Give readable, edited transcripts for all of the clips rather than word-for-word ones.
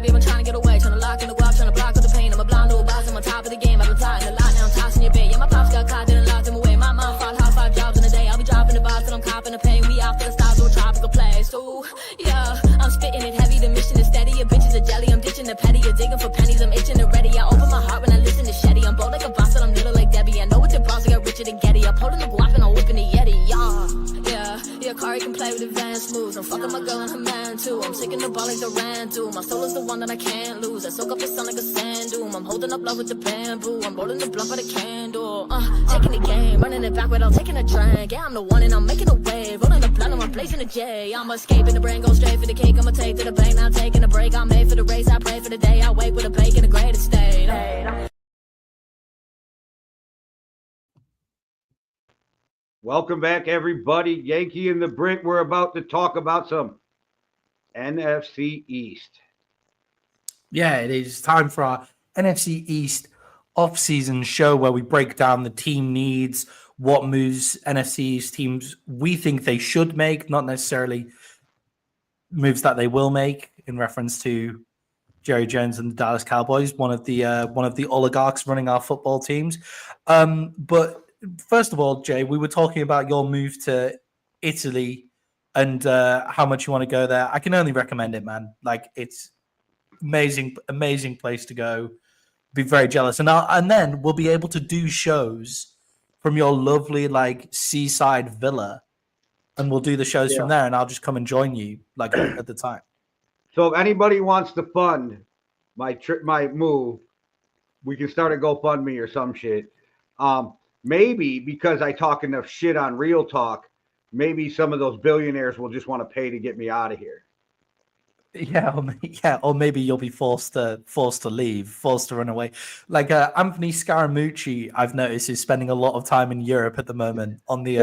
baby, I'm trying to get away, trying to lock in the guap, trying to block all the pain. I'm a blind little boss, I'm on top of the game. I've been plotting a lot, now I'm tossing your bait. Yeah, my pops got caught, didn't lock them away. My mom fought hard 5 jobs in a day. I'll be dropping the box and I'm copping the pain. We off to the stars to a tropical place. Ooh, yeah, I'm spitting it heavy, the mission is steady. Your bitches are jelly, I'm ditching the petty. You're digging for pennies, I'm itching and ready. I open my heart when I listen to Shetty. I'm bold like a boss, but I'm little like Debbie. I know it's your boss, I got Richard and Getty. I'm holding the guap and I'm whipping the Yeti, yeah, Kari can play with advanced moves. I'm fucking my girl and her man too. I'm taking the ball like Durant do. My soul is the one that I can't lose. I soak up the sun like a sand dune. I'm holding up love with the bamboo. I'm rolling the blunt by the candle. Taking the game, running it back without taking a drink. Yeah, I'm the one and I'm making a wave. Rolling the blunt and I'm blazing a J. I'm escaping the brain, go straight for the cake. I'ma take to the bank, not taking a break. I'm made for the race, I pray for the day. I wake with a bake in the greatest state. Welcome back, everybody. Yankee and the Brink. We're about to talk about some NFC East. Yeah, it is time for our NFC East off-season show where we break down the team needs, what moves NFC East teams we think they should make, not necessarily moves that they will make, in reference to Jerry Jones and the Dallas Cowboys, one of the oligarchs running our football teams. But first of all, Jay, we were talking about your move to Italy and how much you want to go there. I can only recommend it, man. Like, it's amazing place to go. Be very jealous. And then we'll be able to do shows from your lovely, like, seaside villa. And we'll do the shows from there, and I'll just come and join you, like, at the time. So if anybody wants to fund my move, we can start a GoFundMe or some shit. Maybe because I talk enough shit on Real Talk, maybe some of those billionaires will just want to pay to get me out of here. Yeah, or maybe you'll be forced to leave, forced to run away. Like Anthony Scaramucci, I've noticed, is spending a lot of time in Europe at the moment on the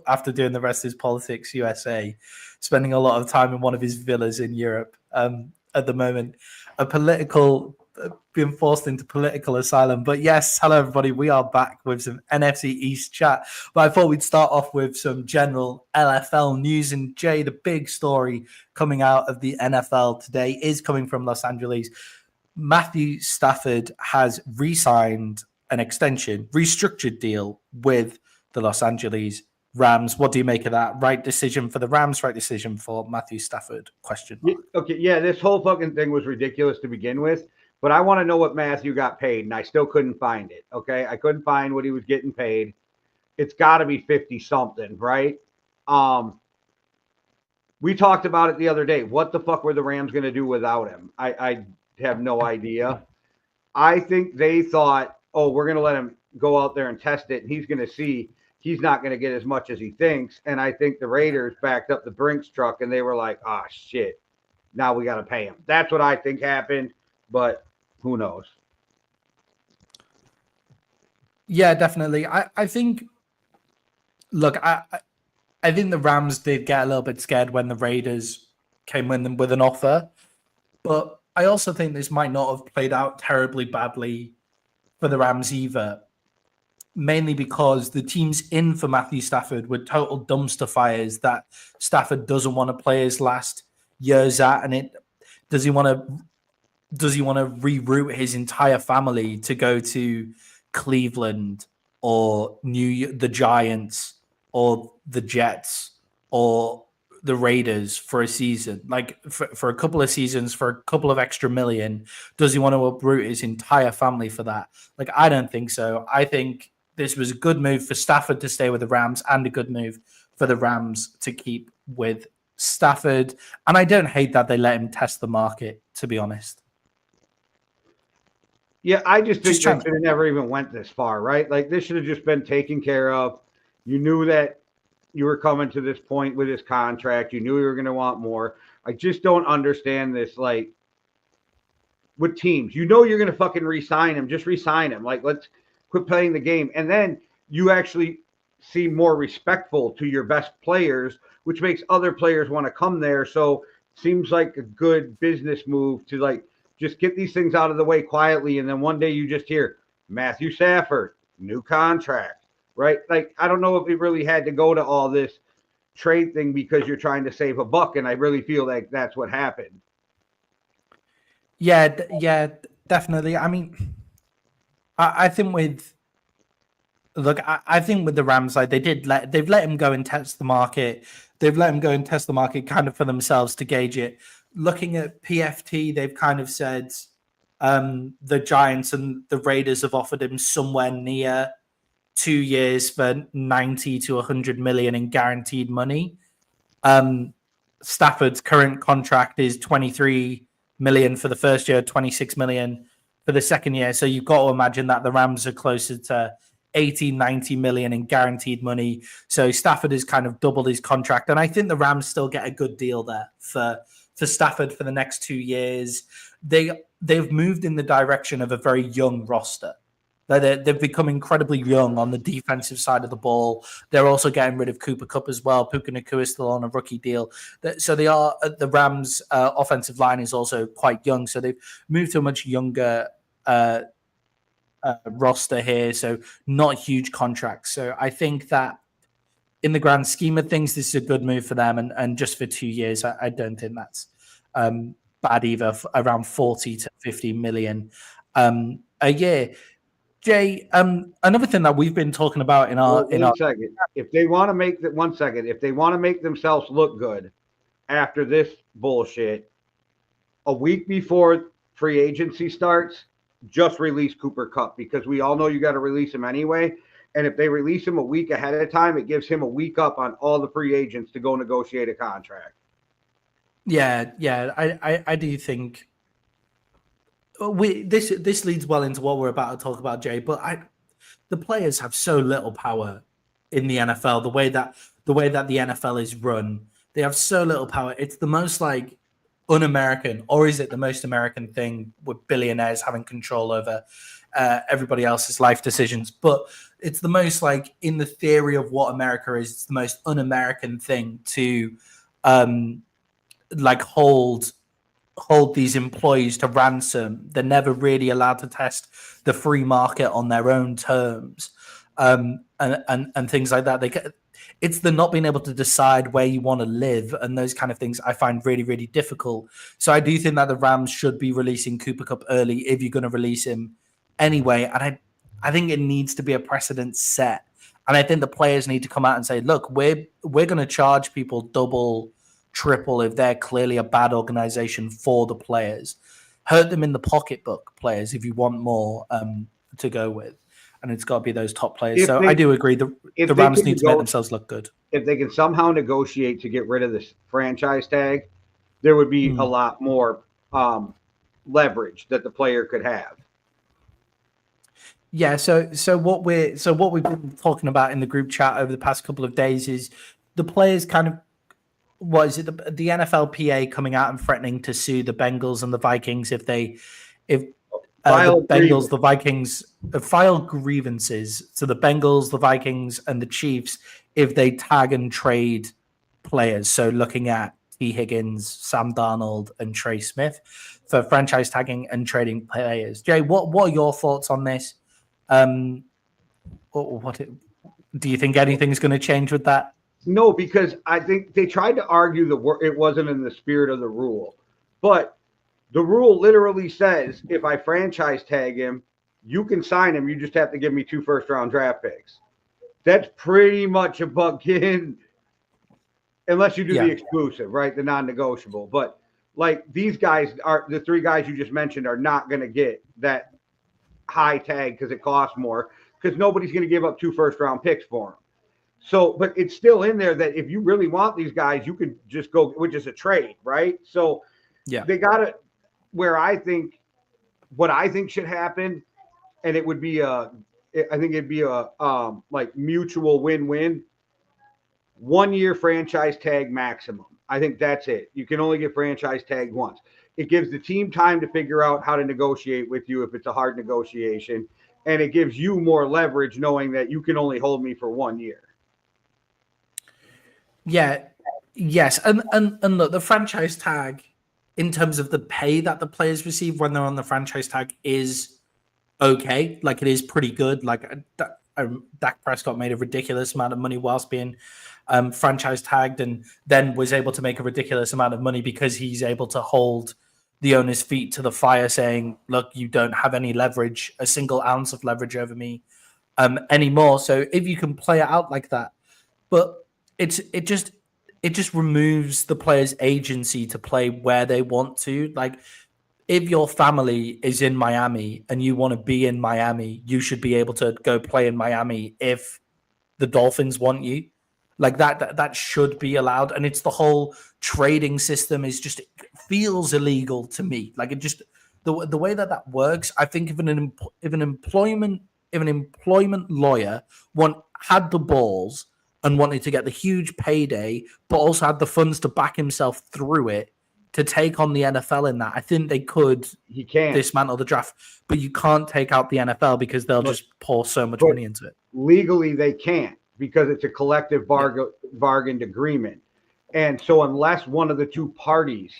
after doing the Rest Is Politics USA, spending a lot of time in one of his villas in Europe at the moment. Being forced into political asylum. But yes, hello everybody. We are back with some NFC East chat. But I thought we'd start off with some general LFL news. And Jay, the big story coming out of the NFL today is coming from Los Angeles. Matthew Stafford has re-signed an extension, restructured deal with the Los Angeles Rams. What do you make of that? Right decision for the Rams, right decision for Matthew Stafford? Question mark. Okay, yeah, this whole fucking thing was ridiculous to begin with. But I want to know what Matthew got paid, and I still couldn't find it, okay? I couldn't find what he was getting paid. It's got to be 50-something, right? We talked about it the other day. What the fuck were the Rams going to do without him? I have no idea. I think they thought, oh, we're going to let him go out there and test it, and he's going to see he's not going to get as much as he thinks. And I think the Raiders backed up the Brinks truck, and they were like, oh, shit, now we got to pay him. That's what I think happened, but who knows? Yeah, definitely. I think, look, I think the Rams did get a little bit scared when the Raiders came in with an offer, but I also think this might not have played out terribly badly for the Rams either, mainly because the teams in for Matthew Stafford were total dumpster fires that Stafford doesn't want to play his last years at, and does he want to reroute his entire family to go to Cleveland or the Giants or the Jets or the Raiders for a season, like for a couple of seasons, for a couple of extra million? Does he want to uproot his entire family for that? Like, I don't think so. I think this was a good move for Stafford to stay with the Rams and a good move for the Rams to keep with Stafford. And I don't hate that they let him test the market, to be honest. Yeah, I just think that should have never even went this far, right? Like, this should have just been taken care of. You knew that you were coming to this point with his contract. You knew you were going to want more. I just don't understand this, like, with teams. You know you're going to fucking re-sign him. Just re-sign him. Like, let's quit playing the game. And then you actually seem more respectful to your best players, which makes other players want to come there. So seems like a good business move to, like, just get these things out of the way quietly, and then one day you just hear Matthew Stafford, new contract, right? Like, I don't know if it really had to go to all this trade thing because you're trying to save a buck, and I really feel like that's what happened. Yeah, definitely. I mean, I think with look, I think with the Rams, like they've let him go and test the market. They've let him go and test the market kind of for themselves to gauge it. Looking at PFT, they've kind of said the Giants and the Raiders have offered him somewhere near 2 years for 90 to 100 million in guaranteed money. Stafford's current contract is 23 million for the first year, 26 million for the second year. So you've got to imagine that the Rams are closer to 80, 90 million in guaranteed money. So Stafford has kind of doubled his contract. And I think the Rams still get a good deal there for Stafford for the next 2 years. They've moved in the direction of a very young roster. They've become incredibly young on the defensive side of the ball. They're also getting rid of Cooper Kupp as well. Puka Nacua is still on a rookie deal. So they are the Rams' offensive line is also quite young. So they've moved to a much younger roster here. So not huge contracts. So I think that in the grand scheme of things, this is a good move for them. And just for 2 years, I don't think that's bad either. Around 40 to 50 million a year. Jay, another thing that we've been talking about in our second. If they want to make that 1 second, if they want to make themselves look good after this bullshit, a week before free agency starts, just release Cooper Kupp, because we all know you got to release him anyway. And if they release him a week ahead of time, it gives him a week up on all the free agents to go negotiate a contract. Yeah, I do think this leads well into what we're about to talk about, Jay. But the players have so little power in the NFL. The way that the NFL is run, they have so little power. It's the most like un-American, or is it the most American thing with billionaires having control over everybody else's life decisions? But it's the most like in the theory of what America is. It's the most un-American thing to like hold these employees to ransom. They're never really allowed to test the free market on their own terms, and things like that. It's the not being able to decide where you want to live and those kind of things I find really, really difficult. So I do think that the Rams should be releasing Cooper Kupp early if you're going to release him anyway. And I think it needs to be a precedent set. And I think the players need to come out and say, look, we're going to charge people double, triple if they're clearly a bad organization for the players. Hurt them in the pocketbook, players, if you want more to go with. And it's got to be those top players. I do agree. The Rams need to make themselves look good. If they can somehow negotiate to get rid of this franchise tag, there would be a lot more leverage that the player could have. Yeah. So what we've been talking about in the group chat over the past couple of days is the players kind of, what is it? The NFLPA coming out and threatening to sue the Bengals and the Vikings if the Bengals, the Vikings file grievances to the Bengals, the Vikings, and the Chiefs if they tag and trade players. So looking at T. Higgins, Sam Darnold, and Trey Smith for franchise tagging and trading players. Jay, what are your thoughts on this? Do you think anything's going to change with that? No, because I think they tried to argue it wasn't in the spirit of the rule. But the rule literally says if I franchise tag him, you can sign him. You just have to give me 2 first-round draft picks. That's pretty much a buck-in, unless you do the exclusive, right? The non-negotiable. But, like, these guys, the 3 guys you just mentioned, are not going to get that high tag because it costs more, because nobody's going to give up 2 first-round picks for them. So, but it's still in there that if you really want these guys, you could just go, which is a trade, right? So they got to, what I think should happen, and it would be I think it'd be a like mutual win-win. 1 year franchise tag maximum. I think that's it. You can only get franchise tagged once. It gives the team time to figure out how to negotiate with you if it's a hard negotiation, and it gives you more leverage knowing that you can only hold me for 1 year. Yeah, yes, and look, the franchise tag, in terms of the pay that the players receive when they're on the franchise tag, is okay. Like, it is pretty good. Like, Dak Prescott made a ridiculous amount of money whilst being franchise tagged, and then was able to make a ridiculous amount of money because he's able to hold the owner's feet to the fire, saying, "Look, you don't have any leverage, a single ounce of leverage over me anymore." So if you can play it out like that, but it just removes the player's agency to play where they want to. Like, if your family is in Miami and you want to be in Miami, you should be able to go play in Miami if the Dolphins want you. Like that should be allowed. And it's the whole trading system is just, it feels illegal to me. Like, it just, the way that works, I think if an employment lawyer had the balls and wanted to get the huge payday, but also had the funds to back himself through it, to take on the NFL in that, I think they could dismantle the draft. But you can't take out the NFL because they'll just pour so much money into it. Legally, they can't, because it's a collective bargained agreement. And so unless one of the two parties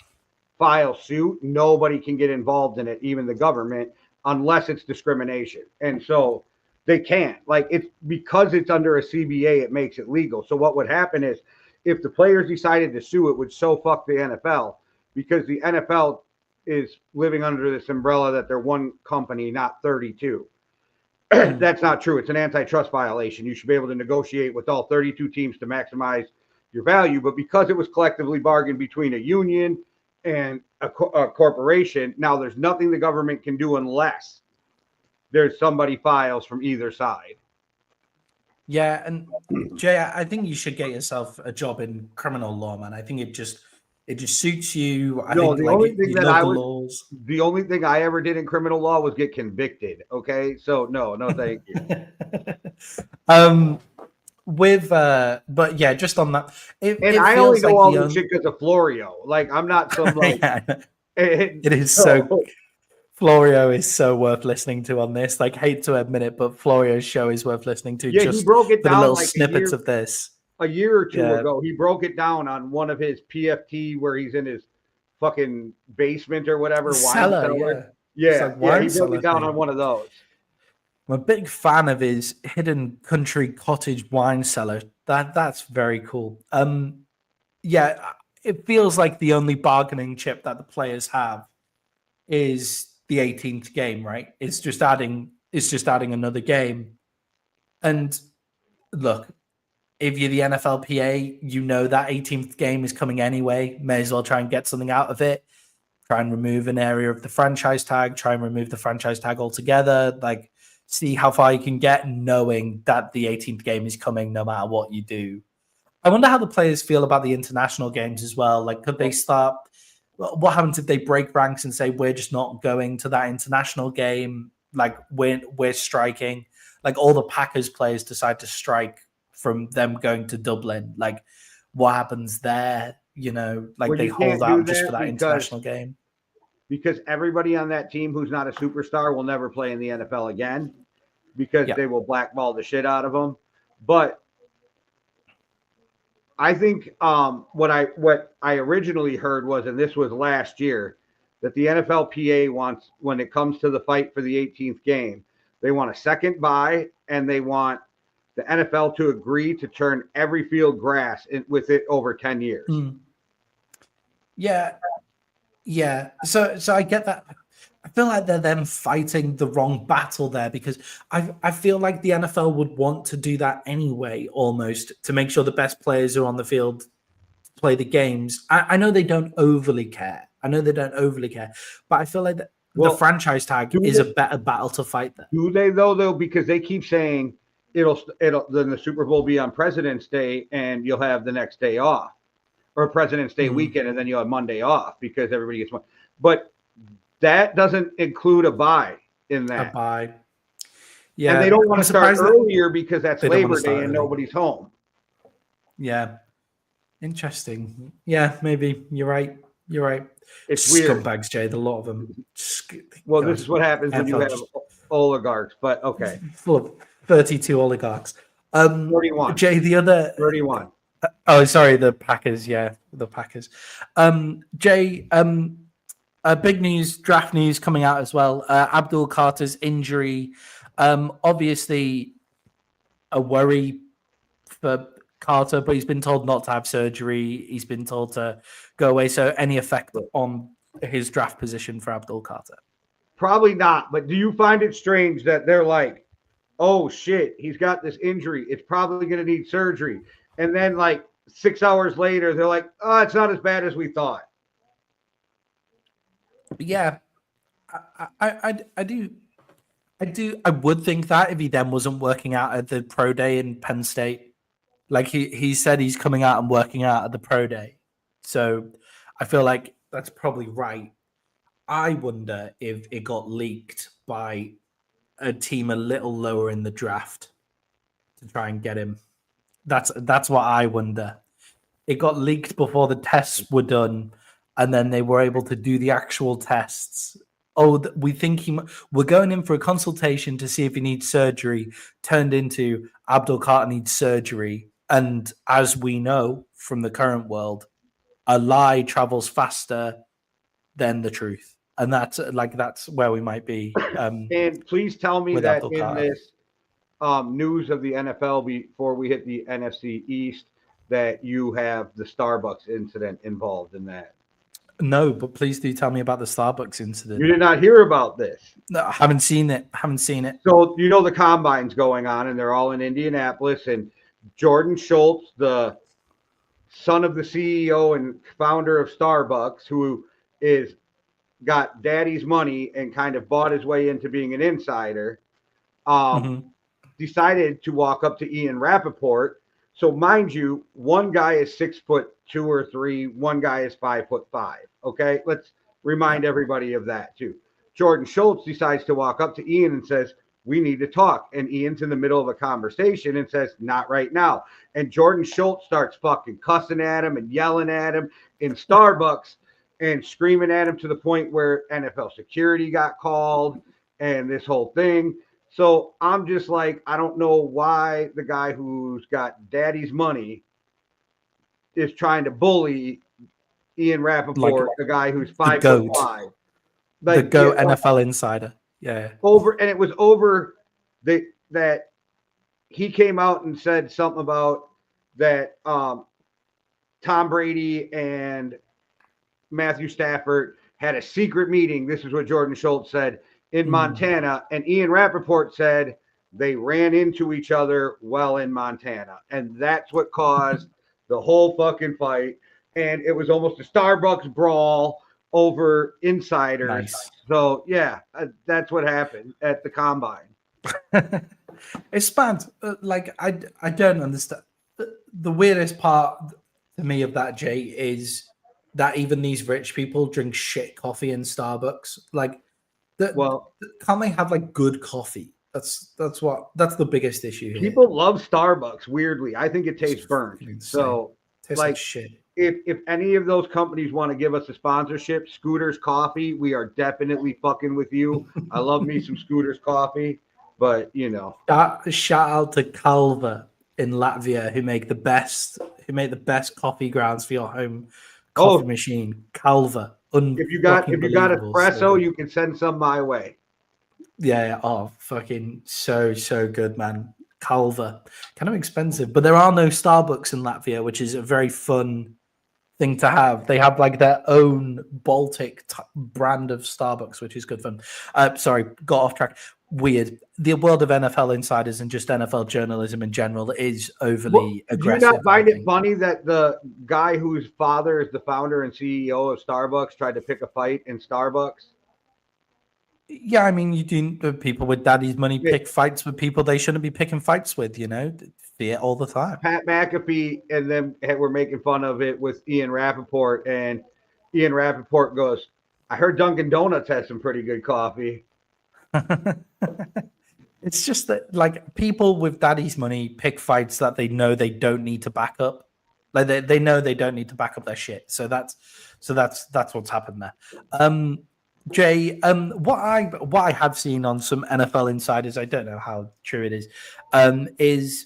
file suit, nobody can get involved in it, even the government, unless it's discrimination. And so they can't. Like, it's because it's under a CBA, it makes it legal. So what would happen is, if the players decided to sue, it would so fuck the NFL, because the NFL is living under this umbrella that they're one company, not 32. That's not true. It's an antitrust violation. You should be able to negotiate with all 32 teams to maximize your value. But because it was collectively bargained between a union and a corporation, now there's nothing the government can do unless there's somebody files from either side. Yeah, and Jay, I think you should get yourself a job in criminal law, man. I think it just suits you. The only thing I ever did in criminal law was get convicted. Okay, so no, thank you. But yeah, just on that, I only know all this shit because of Florio. Like, I'm not some like. It is so. Florio is so worth listening to on this. Like, hate to admit it, but Florio's show is worth listening to. Yeah, just he broke it down the little like snippets of this. A year or two ago, he broke it down on one of his PFT where he's in his fucking basement or whatever. Cellar. Yeah, he broke it down on one of those. I'm a big fan of his hidden country cottage wine cellar. That's very cool. Yeah, it feels like the only bargaining chip that the players have is the 18th game, right? It's just adding another game. And look, if you're the NFLPA, you know that 18th game is coming anyway. May as well try and get something out of it. Try and remove an area of the franchise tag. Try and remove the franchise tag altogether. Like, see how far you can get, knowing that the 18th game is coming no matter what you do. I wonder how the players feel about the international games as well. Like, could they start? What happens if they break ranks and say, we're just not going to that international game? Like, we're striking. Like, all the Packers players decide to strike from them going to Dublin. Like, what happens there? You know, like, they hold out just for that international game. Because everybody on that team who's not a superstar will never play in the NFL again, because they will blackball the shit out of them. But I think what I originally heard was, and this was last year, that the NFLPA wants, when it comes to the fight for the 18th game, they want a second bye, and they want the NFL to agree to turn every field grass with it over 10 years. Yeah. So I get that. I feel like they're then fighting the wrong battle there, because I feel like the NFL would want to do that anyway, almost, to make sure the best players are on the field to play the games. I know they don't overly care. But I feel like the franchise tag is a better battle to fight there. Do they though? Because they keep saying it'll then the Super Bowl be on President's Day and you'll have the next day off, or President's Day weekend, and then you'll have Monday off because everybody gets one. But that doesn't include a bye in that. A bye. Yeah. And they don't want to start earlier because that's Labor Day and nobody's home. Yeah. Interesting. Yeah, maybe. You're right. It's weird. Scumbags, Jay, the lot of them. Well, this is what happens when you have oligarchs, but okay. Full of 32 oligarchs. 31. Jay, the other 31. Oh, sorry, the Packers. Yeah, the Packers. Jay, big news, draft news coming out as well. Abdul Carter's injury, obviously a worry for Carter, but he's been told not to have surgery. He's been told to go away. So any effect on his draft position for Abdul Carter. Probably not. But do you find it strange that they're like, oh shit, he's got this injury. It's probably going to need surgery. And then like 6 hours later, they're like, oh, it's not as bad as we thought. Yeah, I do. I would think that if he then wasn't working out at the pro day in Penn State, like he said he's coming out and working out at the pro day. So I feel like that's probably right. I wonder if it got leaked by a team a little lower in the draft to try and get him. That's what I wonder. It got leaked before the tests were done, and then they were able to do the actual tests. Oh, we think we're going in for a consultation to see if he needs surgery. Turned into Abdul Carter needs surgery, and as we know from the current world, a lie travels faster than the truth. And that's where we might be. And please tell me that in this news of the NFL before we hit the NFC East, that you have the Starbucks incident involved in that. No, but please do tell me about the Starbucks incident. You did not hear about this. No, I haven't seen it. So you know the combine's going on, and they're all in Indianapolis. And Jordan Schultz, the son of the CEO and founder of Starbucks, who is got daddy's money and kind of bought his way into being an insider, decided to walk up to Ian Rappaport. So mind you, one guy is 6'2" or 3, one guy is 5'5". Okay, let's remind everybody of that too. Jordan Schultz decides to walk up to Ian and says, we need to talk. And Ian's in the middle of a conversation and says, not right now. And Jordan Schultz starts fucking cussing at him and yelling at him in Starbucks and screaming at him to the point where NFL security got called and this whole thing. So I'm just like, I don't know why the guy who's got daddy's money is trying to bully Ian Rappaport, the guy who's 5'5". The GOAT NFL insider. Yeah. And it was over that he came out and said something about that Tom Brady and Matthew Stafford had a secret meeting. This is what Jordan Schultz said in Montana. And Ian Rappaport said they ran into each other while in Montana. And that's what caused the whole fucking fight. And it was almost a Starbucks brawl over insiders. Nice. So, yeah, that's what happened at the combine. It's bad. I don't understand. The weirdest part to me of that, Jay, is that even these rich people drink shit coffee in Starbucks. Can't they have like good coffee? That's the biggest issue here. People love Starbucks. Weirdly, I think it tastes burnt. So, tastes like shit. If any of those companies want to give us a sponsorship, Scooter's Coffee, we are definitely fucking with you. I love me some Scooter's Coffee, but you know. Shout out to Calva in Latvia who make the best coffee grounds for your home coffee machine. Calva. If you got espresso, you can send some my way. Yeah. Oh, fucking so good, man. Calva. Kind of expensive, but there are no Starbucks in Latvia, which is a very fun thing to have. They have like their own Baltic brand of Starbucks, which is good fun. Sorry, got off track. Weird. The world of NFL insiders and just NFL journalism in general is overly aggressive. Do you not find it funny that the guy whose father is the founder and CEO of Starbucks tried to pick a fight in Starbucks? Yeah, I mean, you do. People with daddy's money pick fights with people they shouldn't be picking fights with, you know? See it all the time. Pat McAfee and them were making fun of it with Ian Rappaport, and Ian Rappaport goes, I heard Dunkin' Donuts has some pretty good coffee. It's just that, like, people with daddy's money pick fights that they know they don't need to back up. Like, they know they don't need to back up their shit. So that's what's happened there. Jay, what I have seen on some NFL insiders, I don't know how true it is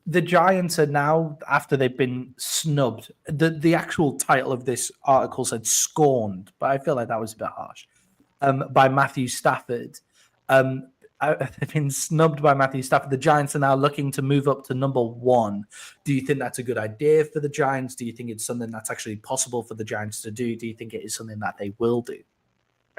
the Giants are now, after they've been snubbed, the actual title of this article said scorned, but I feel like that was a bit harsh, by Matthew Stafford. they've been snubbed by Matthew Stafford. The Giants are now looking to move up to number 1. Do you think that's a good idea for the Giants? Do you think it's something that's actually possible for the Giants to do? Do you think it is something that they will do?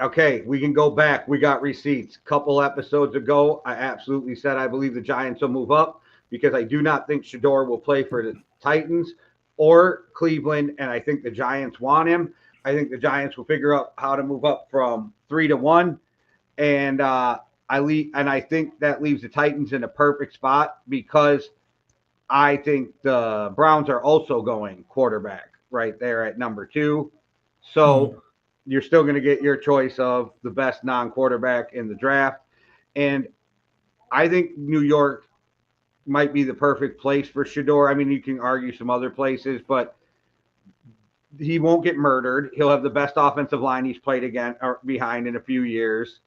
Okay, we can go back. We got receipts. Couple episodes ago, I absolutely said I believe the Giants will move up because I do not think Shedeur will play for the Titans or Cleveland, and I think the Giants want him. I think the Giants will figure out how to move up from 3 to 1, and I think that leaves the Titans in a perfect spot because I think the Browns are also going quarterback right there at number 2. So you're still going to get your choice of the best non-quarterback in the draft. And I think New York might be the perfect place for Shedeur. I mean, you can argue some other places, but he won't get murdered. He'll have the best offensive line he's played again or behind in a few years.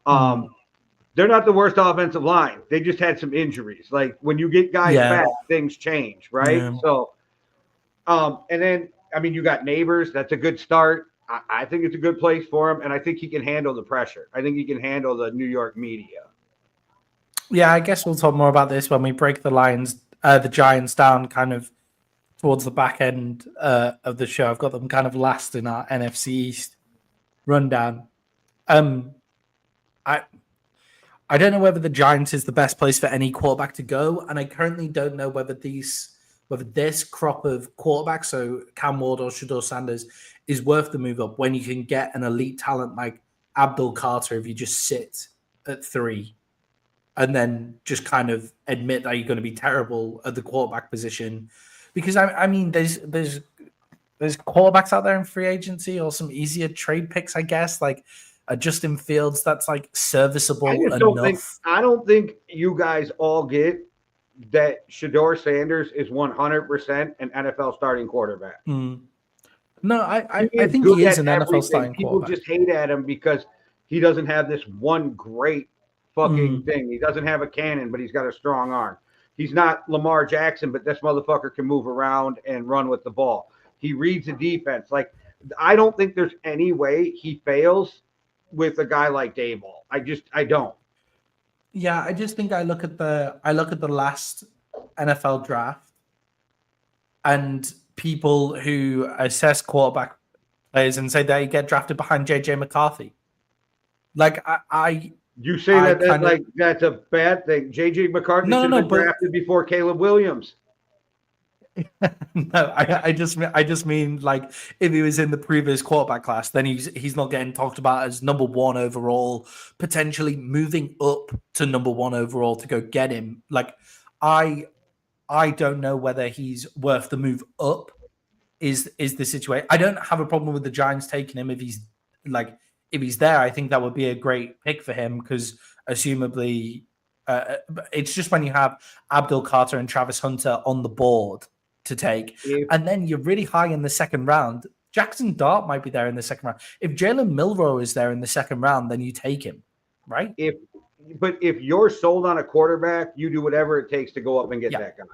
They're not the worst offensive line. They just had some injuries. Like when you get guys back, things change, right? Yeah. So, and then, I mean, you got Neighbors. That's a good start. I think it's a good place for him, and I think he can handle the pressure. I think he can handle the New York media. Yeah, I guess we'll talk more about this when we break the Giants down kind of towards the back end of the show. I've got them kind of last in our NFC East rundown. I don't know whether the Giants is the best place for any quarterback to go, and I currently don't know whether this crop of quarterbacks, so Cam Ward or Shedeur Sanders, is worth the move up when you can get an elite talent like Abdul Carter if you just sit at 3 and then just kind of admit that you're going to be terrible at the quarterback position. Because, I mean, there's quarterbacks out there in free agency or some easier trade picks, I guess, like a Justin Fields that's like serviceable enough. I don't think you guys all get that Shedeur Sanders is 100% an NFL starting quarterback. No, I think he is an NFL starting People quarterback. Just hate at him because he doesn't have this one great fucking thing. He doesn't have a cannon, but he's got a strong arm. He's not Lamar Jackson, but this motherfucker can move around and run with the ball. He reads the defense. Like, I don't think there's any way he fails with a guy like Daboll. I don't. Yeah, I just think I look at the last NFL draft and people who assess quarterback players and say they get drafted behind JJ McCarthy. Like you say that's a bad thing. JJ McCarthy should have been drafted before Caleb Williams. No, I just mean like if he was in the previous quarterback class, then he's not getting talked about as number 1 overall, potentially moving up to number 1 overall to go get him. Like I don't know whether he's worth the move up. Is the situation? I don't have a problem with the Giants taking him if he's there. I think that would be a great pick for him because assumably it's just when you have Abdul Carter and Travis Hunter on the board to take, and then you're really high in the second round. Jackson Dart might be there in the second round. If Jalen Milroe is there in the second round, then you take him, right? But if you're sold on a quarterback, you do whatever it takes to go up and get that guy.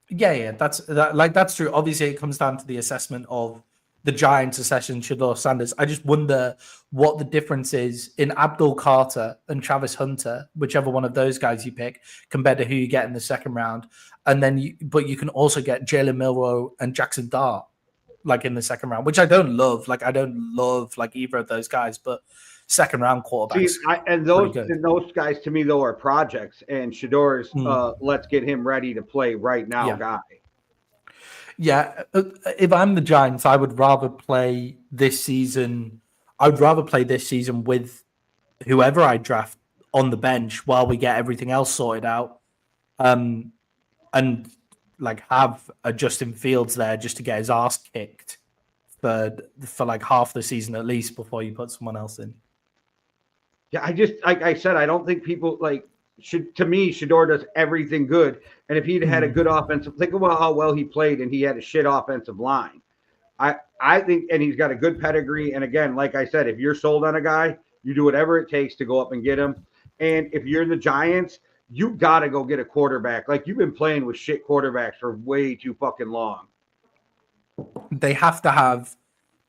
Yeah, that's true. Obviously, it comes down to the assessment of the Giants assessing Shedeur Sanders. I just wonder what the difference is in Abdul Carter and Travis Hunter, whichever one of those guys you pick, compared to who you get in the second round. And then, but you can also get Jalen Milroe and Jackson Dart, like in the second round, which I don't love. Like I don't love like either of those guys, but second round quarterbacks. Those guys to me though are projects, and Shedeur's let's get him ready to play right now guy. Yeah, if I'm the Giants, I would rather play this season. I'd rather play this season with whoever I draft on the bench while we get everything else sorted out, and like have a Justin Fields there just to get his ass kicked for like half the season at least before you put someone else in. Yeah, I just like I said, I don't think people to me, Shedeur does everything good. And if he'd had a good offensive, think about how well he played and he had a shit offensive line. I think, and he's got a good pedigree. And again, like I said, if you're sold on a guy, you do whatever it takes to go up and get him. And if you're the Giants, you got to go get a quarterback. Like you've been playing with shit quarterbacks for way too fucking long. They have to have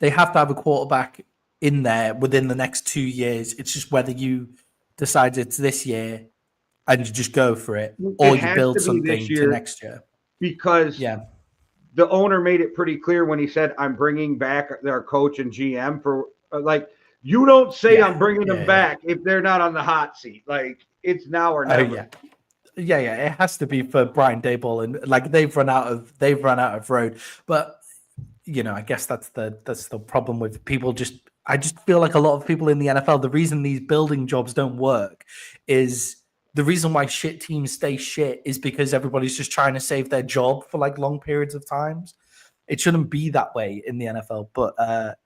a quarterback in there within the next 2 years. It's just whether you decides it's this year and you just go for it, It or you has build to be something this to year next year. because the owner made it pretty clear when he said, I'm bringing back their coach and GM for you don't say I'm bringing them back if they're not on the hot seat. Like, it's now or never. Yeah. It has to be for Brian Daboll, and like they've run out of road. But I guess that's the problem with people. I just feel like a lot of people in the NFL, the reason these building jobs don't work is the reason why shit teams stay shit is because everybody's just trying to save their job for like long periods of times. It shouldn't be that way in the NFL, but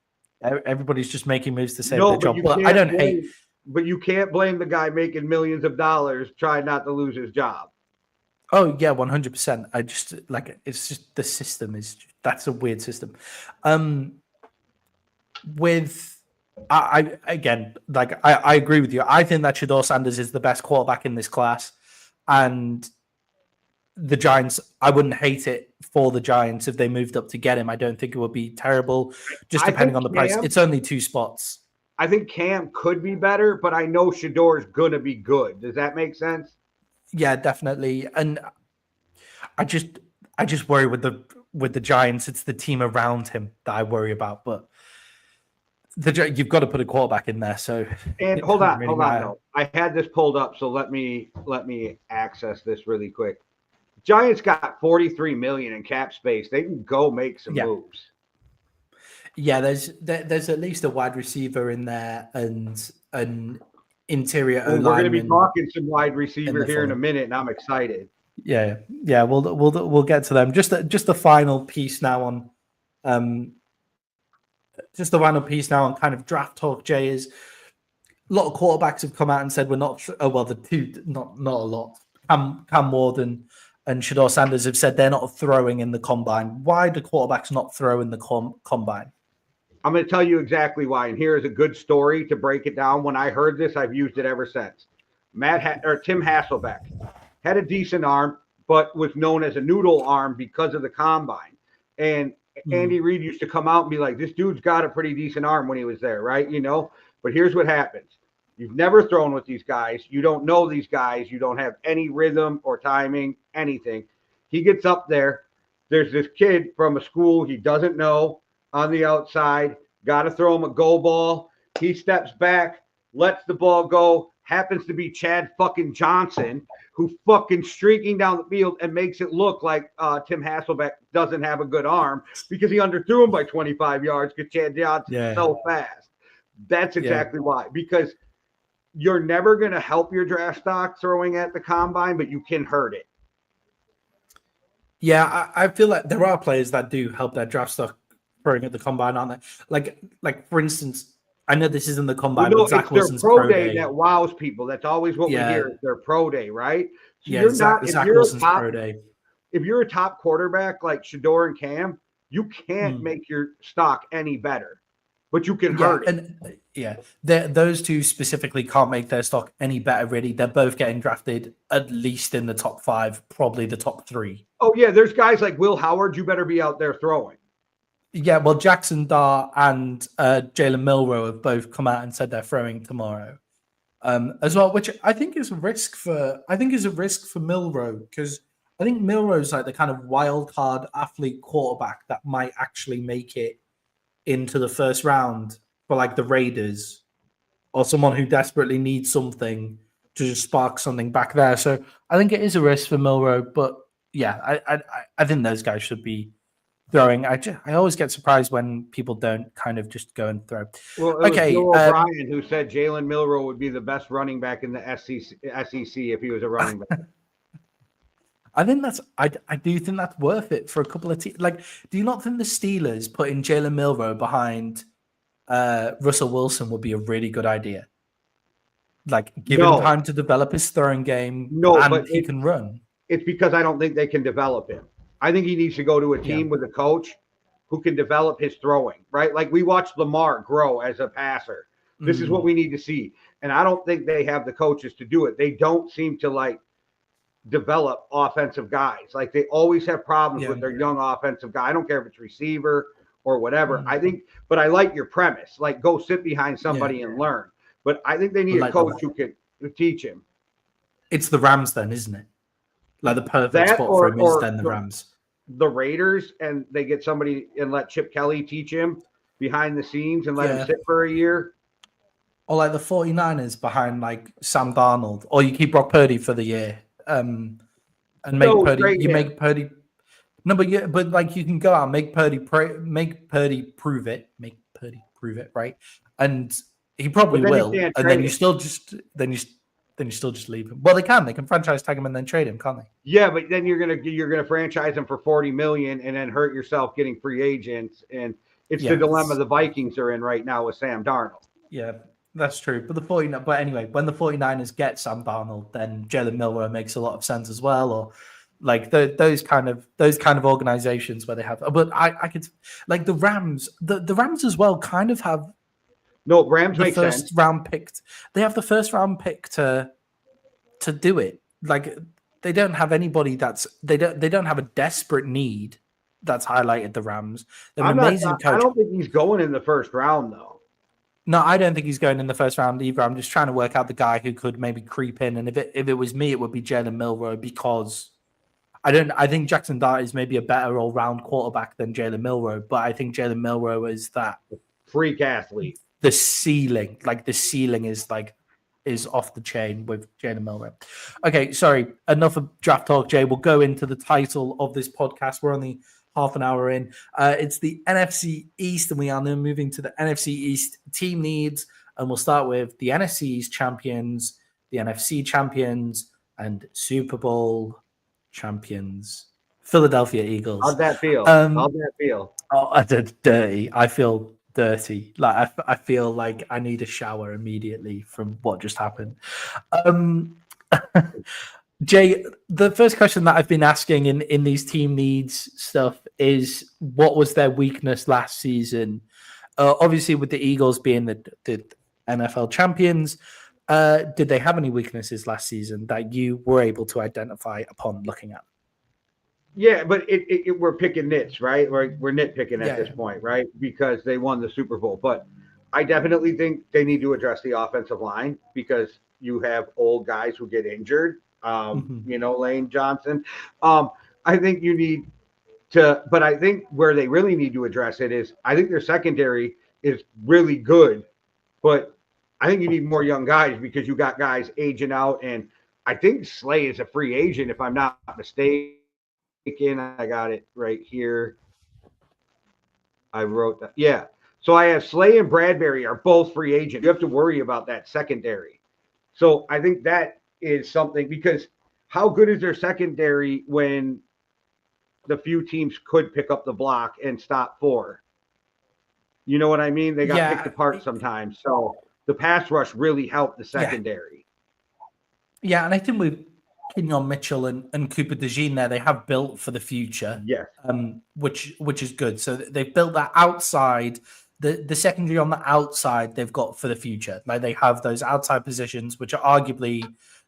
everybody's just making moves to save their job. But I don't hate. But you can't blame the guy making millions of dollars trying not to lose his job. Oh yeah, 100%. I just it's just the system that's a weird system. I agree with you. I think that Shedeur Sanders is the best quarterback in this class, and the Giants, I wouldn't hate it for the Giants if they moved up to get him. I don't think it would be terrible, just depending on the price. It's only 2 spots. I think Cam could be better, but I know Shedor's going to be good. Does that make sense? Yeah, definitely. And I just worry with the Giants. It's the team around him that I worry about. But you've got to put a quarterback in there. So hold on. No, I had this pulled up, so let me access this really quick. Giants got $43 million in cap space. They can go make some moves. Yeah, there's at least a wide receiver in there and an interior O-lineman. We're going to be talking some wide receiver here in a minute, and I'm excited. Yeah. We'll get to them. Just the final piece now on kind of draft talk. Jay, is a lot of quarterbacks have come out and said we're not. The two not a lot. Cam Ward and Shedeur Sanders have said they're not throwing in the combine. Why do quarterbacks not throw in the combine? I'm going to tell you exactly why, and here is a good story to break it down. When I heard this, I've used it ever since. Tim Hasselbeck had a decent arm, but was known as a noodle arm because of the combine. And Andy Reid used to come out and be like, this dude's got a pretty decent arm when he was there, right? But here's what happens. You've never thrown with these guys. You don't know these guys. You don't have any rhythm or timing, anything. He gets up there. There's this kid from a school he doesn't know on the outside. Got to throw him a go ball. He steps back, lets the ball go. Happens to be Chad fucking Johnson, who fucking streaking down the field and makes it look like Tim Hasselbeck doesn't have a good arm because he underthrew him by 25 yards because Chad Johnson is so fast. That's exactly why. Because you're never going to help your draft stock throwing at the combine, but you can hurt it. Yeah, I feel like there are players that do help their draft stock throwing at the combine, aren't they? Like for instance, I know this isn't the combine, but Zach Wilson's pro day that wows people. That's always what we hear. Is their pro day, right? So Zach Wilson's pro day. If you're a top quarterback like Shedeur and Cam, you can't make your stock any better, but you can hurt it. And those two specifically can't make their stock any better, really. They're both getting drafted at least in the top 5, probably the top 3. Oh, yeah, there's guys like Will Howard. You better be out there throwing. Yeah, well, Jackson Dart and Jalen Milroe have both come out and said they're throwing tomorrow as well, which I think is a risk for Milroe, because I think Milroe's like the kind of wild card athlete quarterback that might actually make it into the first round for like the Raiders or someone who desperately needs something to just spark something back there. So I think it is a risk for Milroe, but yeah, I think those guys should be throwing. I always get surprised when people don't kind of just go and throw. Well, it was Bill O'Brien who said Jalen Milroe would be the best running back in the SEC if he was a running back. I do think that's worth it for a couple of teams. Like, do you not think the Steelers putting Jalen Milroe behind Russell Wilson would be a really good idea? Like, give him time to develop his throwing game, but he can run. It's because I don't think they can develop him. I think he needs to go to a team with a coach who can develop his throwing, right? Like we watched Lamar grow as a passer. This is what we need to see. And I don't think they have the coaches to do it. They don't seem to like develop offensive guys. Like they always have problems with their young offensive guy. I don't care if it's receiver or whatever. I think, but I like your premise. Like go sit behind somebody and learn. But I think they need a coach to teach him. It's the Rams then, isn't it? Like the perfect That spot for him is then the Rams. The Raiders, and they get somebody and let Chip Kelly teach him behind the scenes and let him sit for a year. Or like the 49ers behind like Sam Darnold. Or you keep Brock Purdy for the year. And make Purdy. No, but like you can go out and make Purdy prove it. Make Purdy prove it, right? And he probably will. And then you still just leave him. Well, they can franchise tag him and then trade him, can't they? Yeah, but then you're gonna franchise him for $40 million and then hurt yourself getting free agents. And it's the dilemma the Vikings are in right now with Sam Darnold. Yeah, that's true. But anyway, when the 49ers get Sam Darnold, then Jalen Milroe makes a lot of sense as well. Or like those kind of organizations where they have. But I could like the Rams. The Rams as well kind of have. No, Rams make sense. First round picked. They have the first round pick to do it. Like they don't have anybody they don't have a desperate need that's highlighted the Rams. They're an amazing coach. I don't think he's going in the first round though. No, I don't think he's going in the first round either. I'm just trying to work out the guy who could maybe creep in. And if it was me, it would be Jalen Milroe because I think Jackson Dart is maybe a better all round quarterback than Jalen Milroe, but I think Jalen Milroe is that freak athlete. The ceiling is off the chain with Jalen Milroe. Okay, sorry, enough of draft talk, Jay. We'll go into the title of this podcast. We're only half an hour in. It's the NFC East, and we are now moving to the NFC East team needs, and we'll start with the NFC East champions, the NFC champions, and Super Bowl champions, Philadelphia Eagles. How'd that feel? Oh, I did dirty. I feel dirty. Like I feel like I need a shower immediately from what just happened. Jay, the first question that I've been asking in these team needs stuff is what was their weakness last season? Obviously, with the Eagles being the NFL champions, did they have any weaknesses last season that you were able to identify upon looking at? Yeah, but we're picking nits, right? We're nitpicking at this point, right? Because they won the Super Bowl. But I definitely think they need to address the offensive line because you have old guys who get injured. Lane Johnson. I think you need to, but I think where they really need to address it is I think their secondary is really good, but I think you need more young guys because you got guys aging out. And I think Slay is a free agent, if I'm not mistaken. I got it right here. I wrote that. Yeah. So I have Slay and Bradbury are both free agents. You have to worry about that secondary. So I think that is something because how good is their secondary when the few teams could pick up the block and stop 4? You know what I mean? They got picked apart sometimes. So the pass rush really helped the secondary. Yeah, and I think with Kenyon Mitchell and Cooper DeJean there, they have built for the future. Yes. Which is good. So they've built that outside, the secondary on the outside they've got for the future. Like they have those outside positions, which are arguably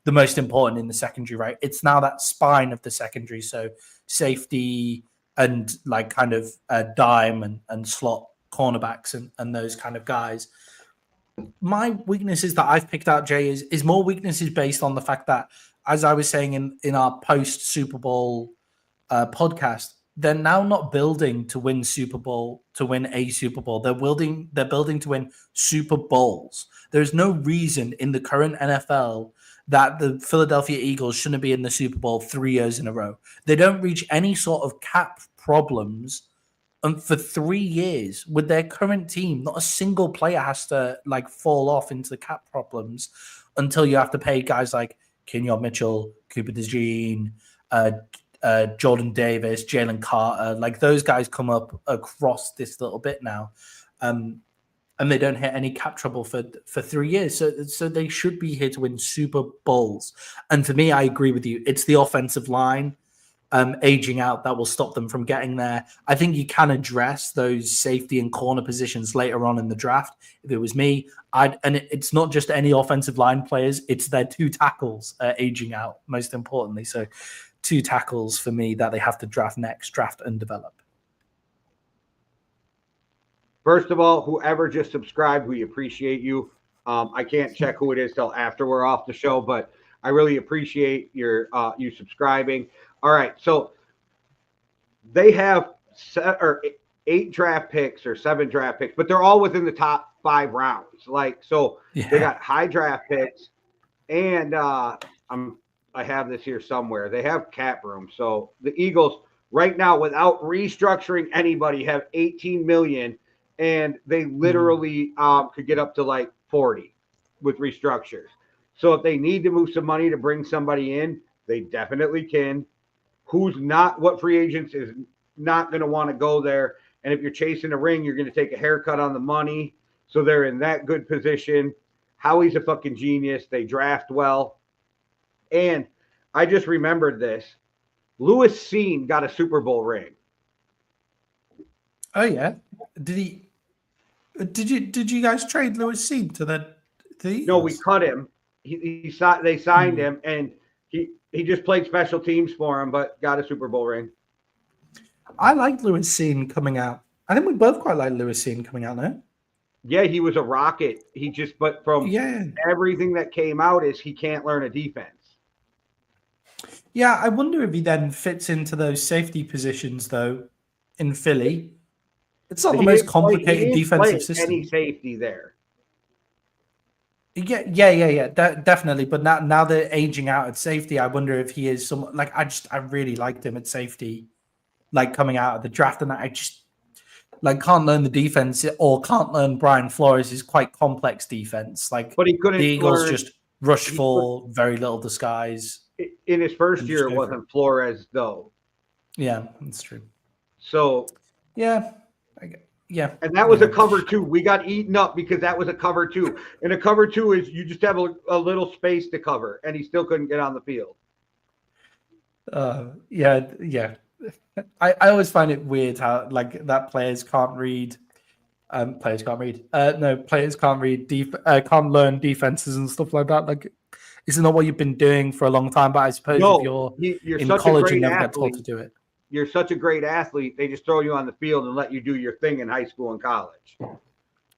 the most important in the secondary, right? It's now that spine of the secondary. So safety and like kind of dime and slot cornerbacks and those kind of guys. My weaknesses that I've picked out, Jay, is more weaknesses based on the fact that, as I was saying in our post Super Bowl podcast, they're now not building to win Super Bowl, to win a Super Bowl. They're building to win Super Bowls. There's no reason in the current NFL that the Philadelphia Eagles shouldn't be in the Super Bowl 3 years in a row. They don't reach any sort of cap problems for 3 years with their current team. Not a single player has to like fall off into the cap problems until you have to pay guys like Kenyon Mitchell, Cooper DeJean, Jordan Davis, Jalen Carter. Like those guys come up across this little bit now. And they don't hit any cap trouble for 3 years. So they should be here to win Super Bowls. And for me, I agree with you. It's the offensive line aging out that will stop them from getting there. I think you can address those safety and corner positions later on in the draft. If it was me, it's not just any offensive line players, it's their 2 tackles aging out, most importantly. So 2 tackles for me that they have to draft and develop. First of all, whoever just subscribed, we appreciate you. I can't check who it is till after we're off the show, but I really appreciate you subscribing. All right, so they have 8 draft picks or 7 draft picks, but they're all within the top 5 rounds. Like, so they got high draft picks, and I have this here somewhere. They have cap room. So the Eagles right now, without restructuring anybody, have 18 million, and they literally could get up to like 40 with restructures. So if they need to move some money to bring somebody in, they definitely can. What free agents is not going to want to go there? And if you're chasing a ring, you're going to take a haircut on the money. So they're in that good position. Howie's a fucking genius. They draft well. And I just remembered this. Louis Cine got a Super Bowl ring. Oh yeah. Did you guys trade Louis Cine to the Eagles? No, we cut him. They signed him, and he just played special teams for him, but got a Super Bowl ring. I like Louis Cine coming out. I think we both quite like Louis Cine coming out now. Yeah, he was a rocket. But from everything that came out is he can't learn a defense. Yeah, I wonder if he then fits into those safety positions though in Philly. It's not the most complicated defensive system. Any safety there. Yeah, definitely. But now they're aging out at safety. I wonder if he is some like I really liked him at safety, like coming out of the draft, and I just like can't learn the defense or can't learn Brian Flores' quite complex defense. Like, but he couldn't. The Eagles just rush for very little disguise. In his first year, it wasn't Flores though. Yeah, that's true. So yeah. And that was a cover 2. We got eaten up because that was a cover 2. And a cover 2 is you just have a little space to cover, and he still couldn't get on the field. Yeah. I always find it weird how like that players can't read. Players can't read. Can't learn defenses and stuff like that. Like, isn't that what you've been doing for a long time? But I suppose if you're in college, you never get told to do it. You're such a great athlete. They just throw you on the field and let you do your thing in high school and college.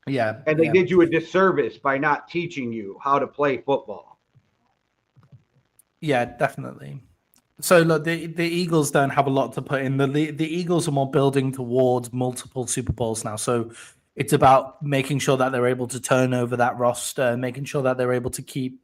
Yeah. And they did you a disservice by not teaching you how to play football. Yeah, definitely. So look, the Eagles don't have a lot to put in. The Eagles are more building towards multiple Super Bowls now. So it's about making sure that they're able to turn over that roster, making sure that they're able to keep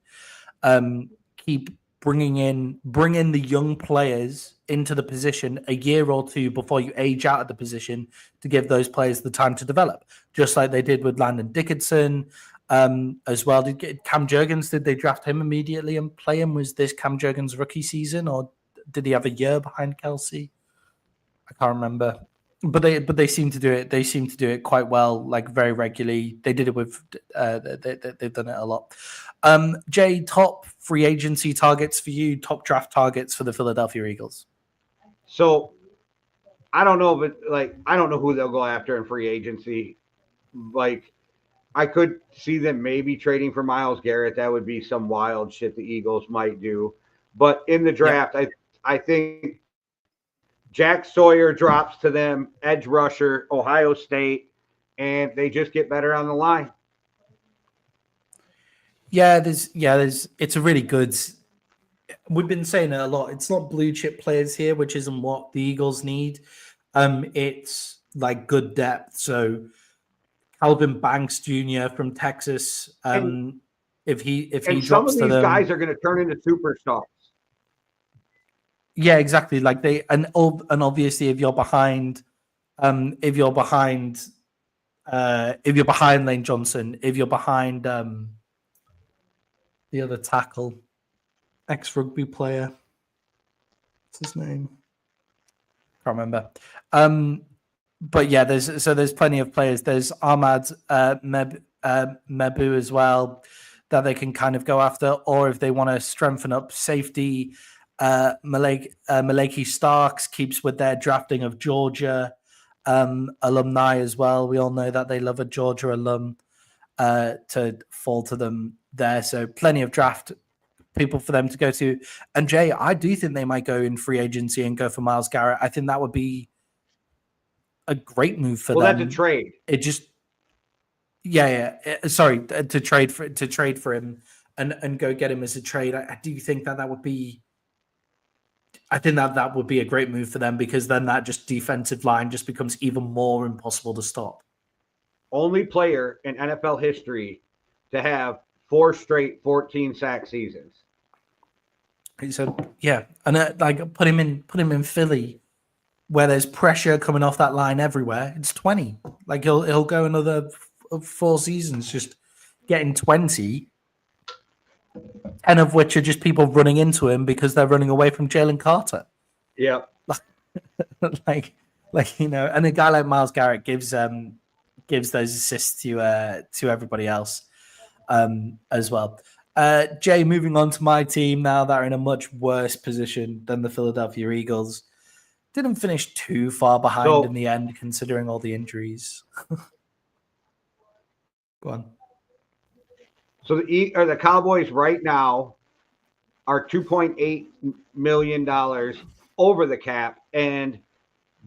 bringing in the young players into the position a year or two before you age out of the position to give those players the time to develop, just like they did with Landon Dickinson as well. Did Cam Jurgens, did they draft him immediately and play him? Was this Cam Jurgens' rookie season, or did he have a year behind Kelsey? I can't remember. But they seem to do it. They seem to do it quite well, like very regularly. They did it with. They've done it a lot. Jay, top free agency targets for you. Top draft targets for the Philadelphia Eagles. So, I don't know, but I don't know who they'll go after in free agency. Like, I could see them maybe trading for Myles Garrett. That would be some wild shit the Eagles might do. But in the draft, I think Jack Sawyer drops to them, edge rusher, Ohio State, and they just get better on the line. It's a really good. We've been saying it a lot. It's not blue chip players here, which isn't what the Eagles need. It's like good depth. So Calvin Banks Jr. from Texas. If he drops to them, some of these guys are going to turn into superstars. Yeah, exactly. Like and obviously if you're behind Lane Johnson, if you're behind the other tackle, ex-rugby player, what's his name? Can't remember. But yeah, there's plenty of players. There's Ahmad Mebu as well that they can kind of go after, or if they want to strengthen up safety. Malaki Starks keeps with their drafting of Georgia alumni as well. We all know that they love a Georgia alum to fall to them there. So plenty of draft people for them to go to. And Jay, I do think they might go in free agency and go for Myles Garrett. I think that would be a great move for them. Well, that's a trade. Sorry, to trade for him and go get him as a trade. I do think that would be. I think that would be a great move for them, because then that just defensive line just becomes even more impossible to stop. Only player in NFL history to have 4 straight 14-sack seasons. So yeah, and like put him in Philly, where there's pressure coming off that line everywhere. It's 20. Like he'll go another 4 seasons just getting 20, 10 of which are just people running into him because they're running away from Jalen Carter. Yep. like and a guy like Myles Garrett gives those assists to everybody else as well. Jay, moving on to my team now that are in a much worse position than the Philadelphia Eagles. Didn't finish too far behind in the end, considering all the injuries. Go on. So the Cowboys right now are $2.8 million over the cap, and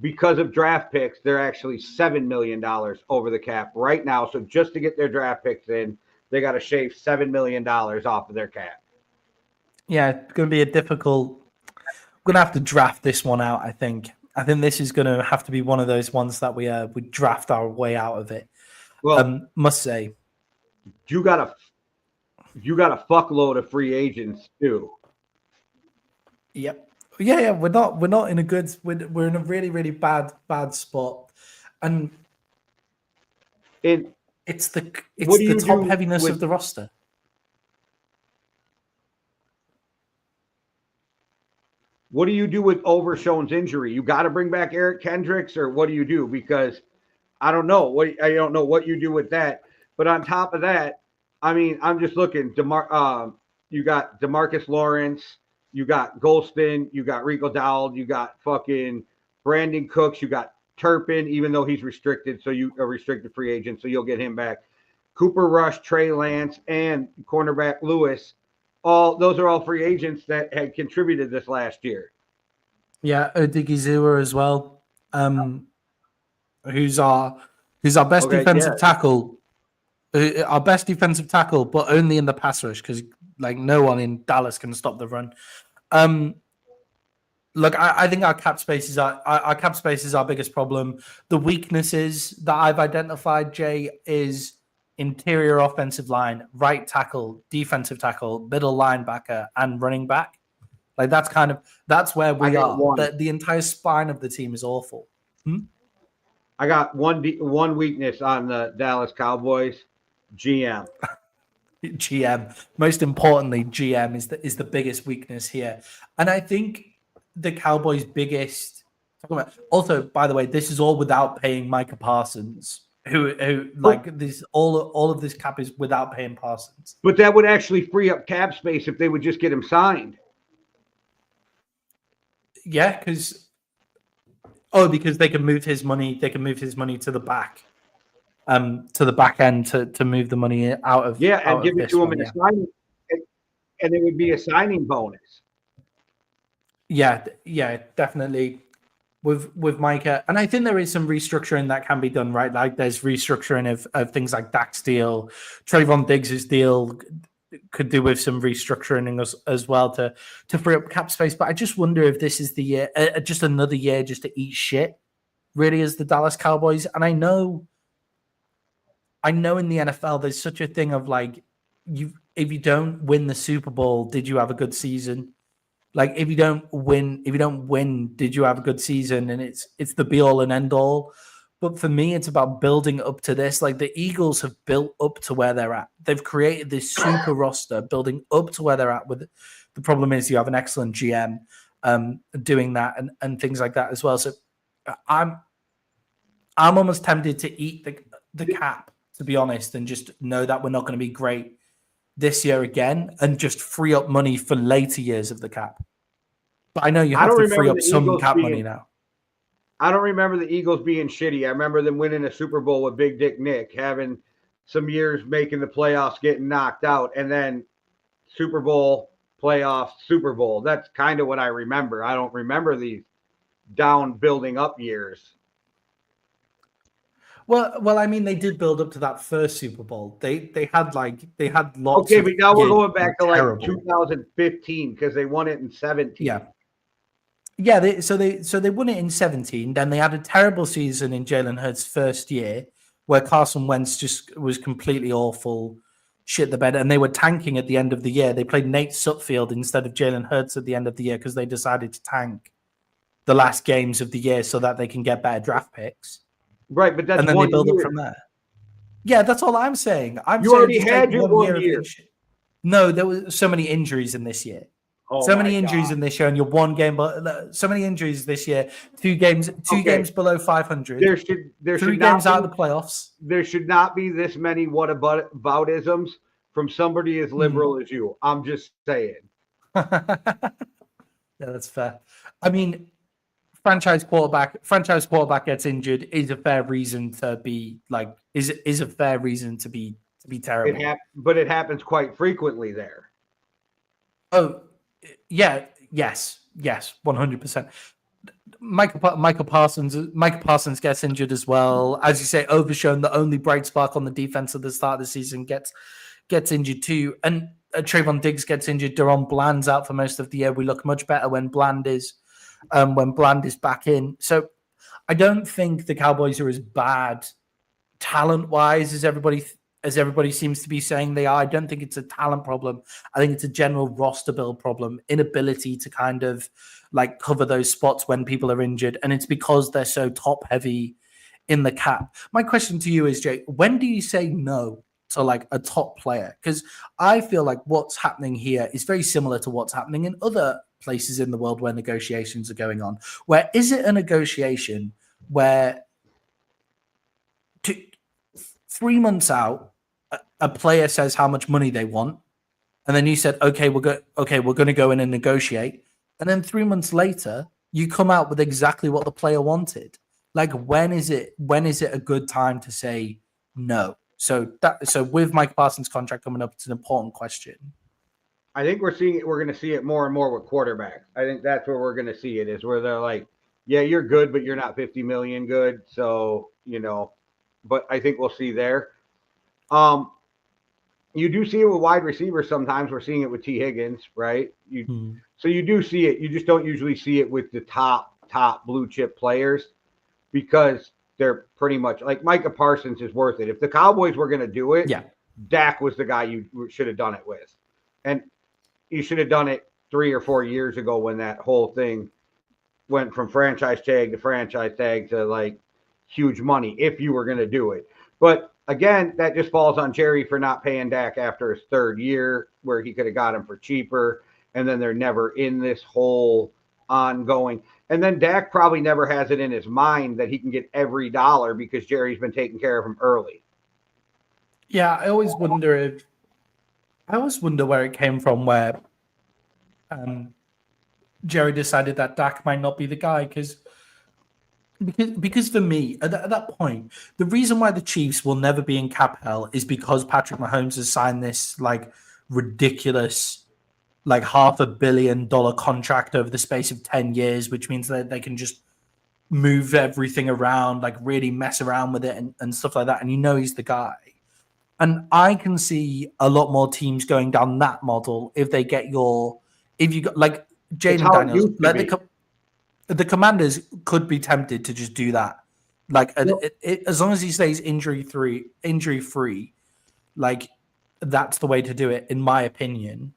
because of draft picks, they're actually $7 million over the cap right now. So just to get their draft picks in, they got to shave $7 million off of their cap. Yeah, it's going to be a difficult. We're going to have to draft this one out, I think. I think this is going to have to be one of those ones that we draft our way out of it. Well, must say, you got a fuckload of free agents too. Yep. Yeah. We're not in a good. We're in a really, really bad spot, and it's the top heaviness of the roster. What do you do with Overshown's injury? You got to bring back Eric Kendricks, or what do you do? Because I don't know what you do with that. But on top of that, I mean, I'm just looking. You got DeMarcus Lawrence, you got Golston, you got Rico Dowd, you got fucking Brandon Cooks, you got Turpin, even though he's restricted, so you a restricted free agent, so you'll get him back. Cooper Rush, Trey Lance, and cornerback Lewis. Those are all free agents that had contributed this last year. Yeah, Odigizua as well, who's our best defensive tackle. Our best defensive tackle, but only in the pass rush, because like no one in Dallas can stop the run. Look, I think our cap space is our biggest problem. The weaknesses that I've identified, Jay, is interior offensive line, right tackle, defensive tackle, middle linebacker, and running back. Like that's where we are. The entire spine of the team is awful. I got one weakness on the Dallas Cowboys. GM. Most importantly, GM is the biggest weakness here, and I think the Cowboys' biggest. Also, by the way, this is all without paying Micah Parsons, who like this. All of this cap is without paying Parsons. But that would actually free up cap space if they would just get him signed. Yeah, because they can move his money. They can move his money to the back. To the back end to move the money out of and give it to him in a signing, and it would be a signing bonus. Yeah, definitely with Micah, and I think there is some restructuring that can be done, right? Like there's restructuring of things like Dak's deal, Trayvon Diggs' deal could do with some restructuring as well to free up cap space. But I just wonder if this is the year, just another year, just to eat shit, really, as the Dallas Cowboys. And I know in the NFL, there's such a thing of like, if you don't win the Super Bowl, did you have a good season? Like if you don't win, did you have a good season? And it's the be all and end all. But for me, it's about building up to this. Like the Eagles have built up to where they're at. They've created this super roster, building up to where they're at. With the problem is you have an excellent GM doing that and things like that as well. So I'm almost tempted to eat the cap, to be honest, and just know that we're not going to be great this year again, and just free up money for later years of the cap. But I know you have to free up some cap money now. I don't remember the Eagles being shitty. I remember them winning a Super Bowl with Big Dick Nick, having some years making the playoffs, getting knocked out, and then Super Bowl, playoffs, Super Bowl. That's kind of what I remember. I don't remember these down building up years. Well, I mean, they did build up to that first Super Bowl. They had lots. Okay, of but now we're years going back to like terrible. 2015 because they won it in 17. Yeah. So they won it in 17. Then they had a terrible season in Jalen Hurts' first year, where Carson Wentz just was completely awful, shit the bed, and they were tanking at the end of the year. They played Nate Sutfield instead of Jalen Hurts at the end of the year because they decided to tank the last games of the year so that they can get better draft picks. Right, but that's and then one they build year. up from there. Yeah, that's all I'm saying. You already had your 1 year. No, there were so many injuries in this year. Oh so many injuries in this year, and you're one game, but so many injuries this year. Two games below 500. There should 3 games out of the playoffs. There should not be this many whataboutisms from somebody as liberal as you. I'm just saying. Yeah, that's fair. I mean, franchise quarterback gets injured is a fair reason to be like is a fair reason to be terrible. But it happens quite frequently there. Oh, yeah, yes, 100%. Michael Parsons gets injured as well. As you say, Overshown, the only bright spark on the defense at the start of the season, gets injured too. And Trayvon Diggs gets injured. Deron Bland's out for most of the year. We look much better when Bland is back in. So I don't think the Cowboys are as bad talent-wise as everybody seems to be saying they are. I don't think it's a talent problem. I think it's a general roster build problem, inability to kind of like cover those spots when people are injured. And it's because they're so top heavy in the cap. My question to you is, Jay, when do you say no to like a top player? Because I feel like what's happening here is very similar to what's happening in other places in the world where negotiations are going on. Where is it a negotiation where 3 months out, a player says how much money they want, and then you said, okay, we're going to go in and negotiate, and then 3 months later, you come out with exactly what the player wanted. Like, when is it a good time to say no? So with Mike Parsons' contract coming up, it's an important question. I think we're going to see it more and more with quarterbacks. I think that's where we're going to see it, is where they're like, yeah, you're good, but you're not 50 million good. So, but I think we'll see there. You do see it with wide receivers sometimes. We're seeing it with T. Higgins, right? So you do see it. You just don't usually see it with the top blue chip players because they're pretty much like Micah Parsons is worth it. If the Cowboys were going to do it, Dak was the guy you should have done it with. And you should have done it 3 or 4 years ago when that whole thing went from franchise tag to like huge money if you were going to do it. But again, that just falls on Jerry for not paying Dak after his 3rd year where he could have got him for cheaper. And then they're never in this whole ongoing. And then Dak probably never has it in his mind that he can get every dollar because Jerry's been taking care of him early. Yeah, I always wonder where it came from where Jerry decided that Dak might not be the guy because for me, at that point, the reason why the Chiefs will never be in cap hell is because Patrick Mahomes has signed this like ridiculous like $500 million contract over the space of 10 years, which means that they can just move everything around, like really mess around with it and stuff like that. And he's the guy. And I can see a lot more teams going down that model if you got like Jaden Daniels, the Commanders could be tempted to just do that. Like as long as he stays injury free, like that's the way to do it, in my opinion.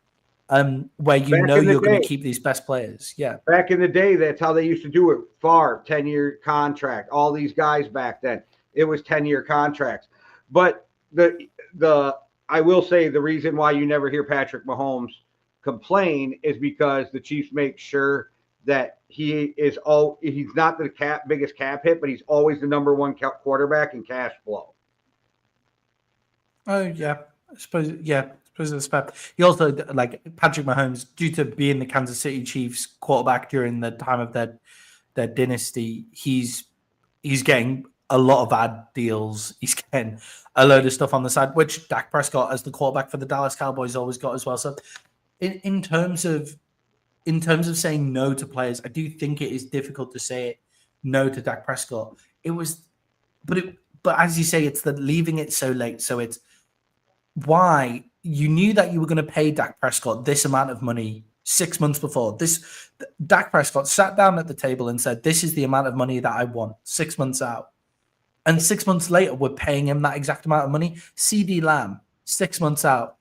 Where you're going to keep these best players. Yeah. Back in the day, that's how they used to do it. Favre, 10-year contract. All these guys back then, it was 10-year contracts. But I will say the reason why you never hear Patrick Mahomes complain is because the Chiefs make sure that he's not the biggest cap hit, but he's always the number 1 quarterback in cash flow. Oh yeah, I suppose it's fair. He also, like Patrick Mahomes, due to being the Kansas City Chiefs quarterback during the time of their dynasty, he's getting a lot of ad deals. He's getting a load of stuff on the side, which Dak Prescott, as the quarterback for the Dallas Cowboys, always got as well. So, in terms of saying no to players, I do think it is difficult to say no to Dak Prescott. but as you say, it's the leaving it so late. So it's why you knew that you were going to pay Dak Prescott this amount of money 6 months before. Dak Prescott sat down at the table and said, "This is the amount of money that I want." 6 months out, and 6 months later, we're paying him that exact amount of money. CD Lamb, 6 months out,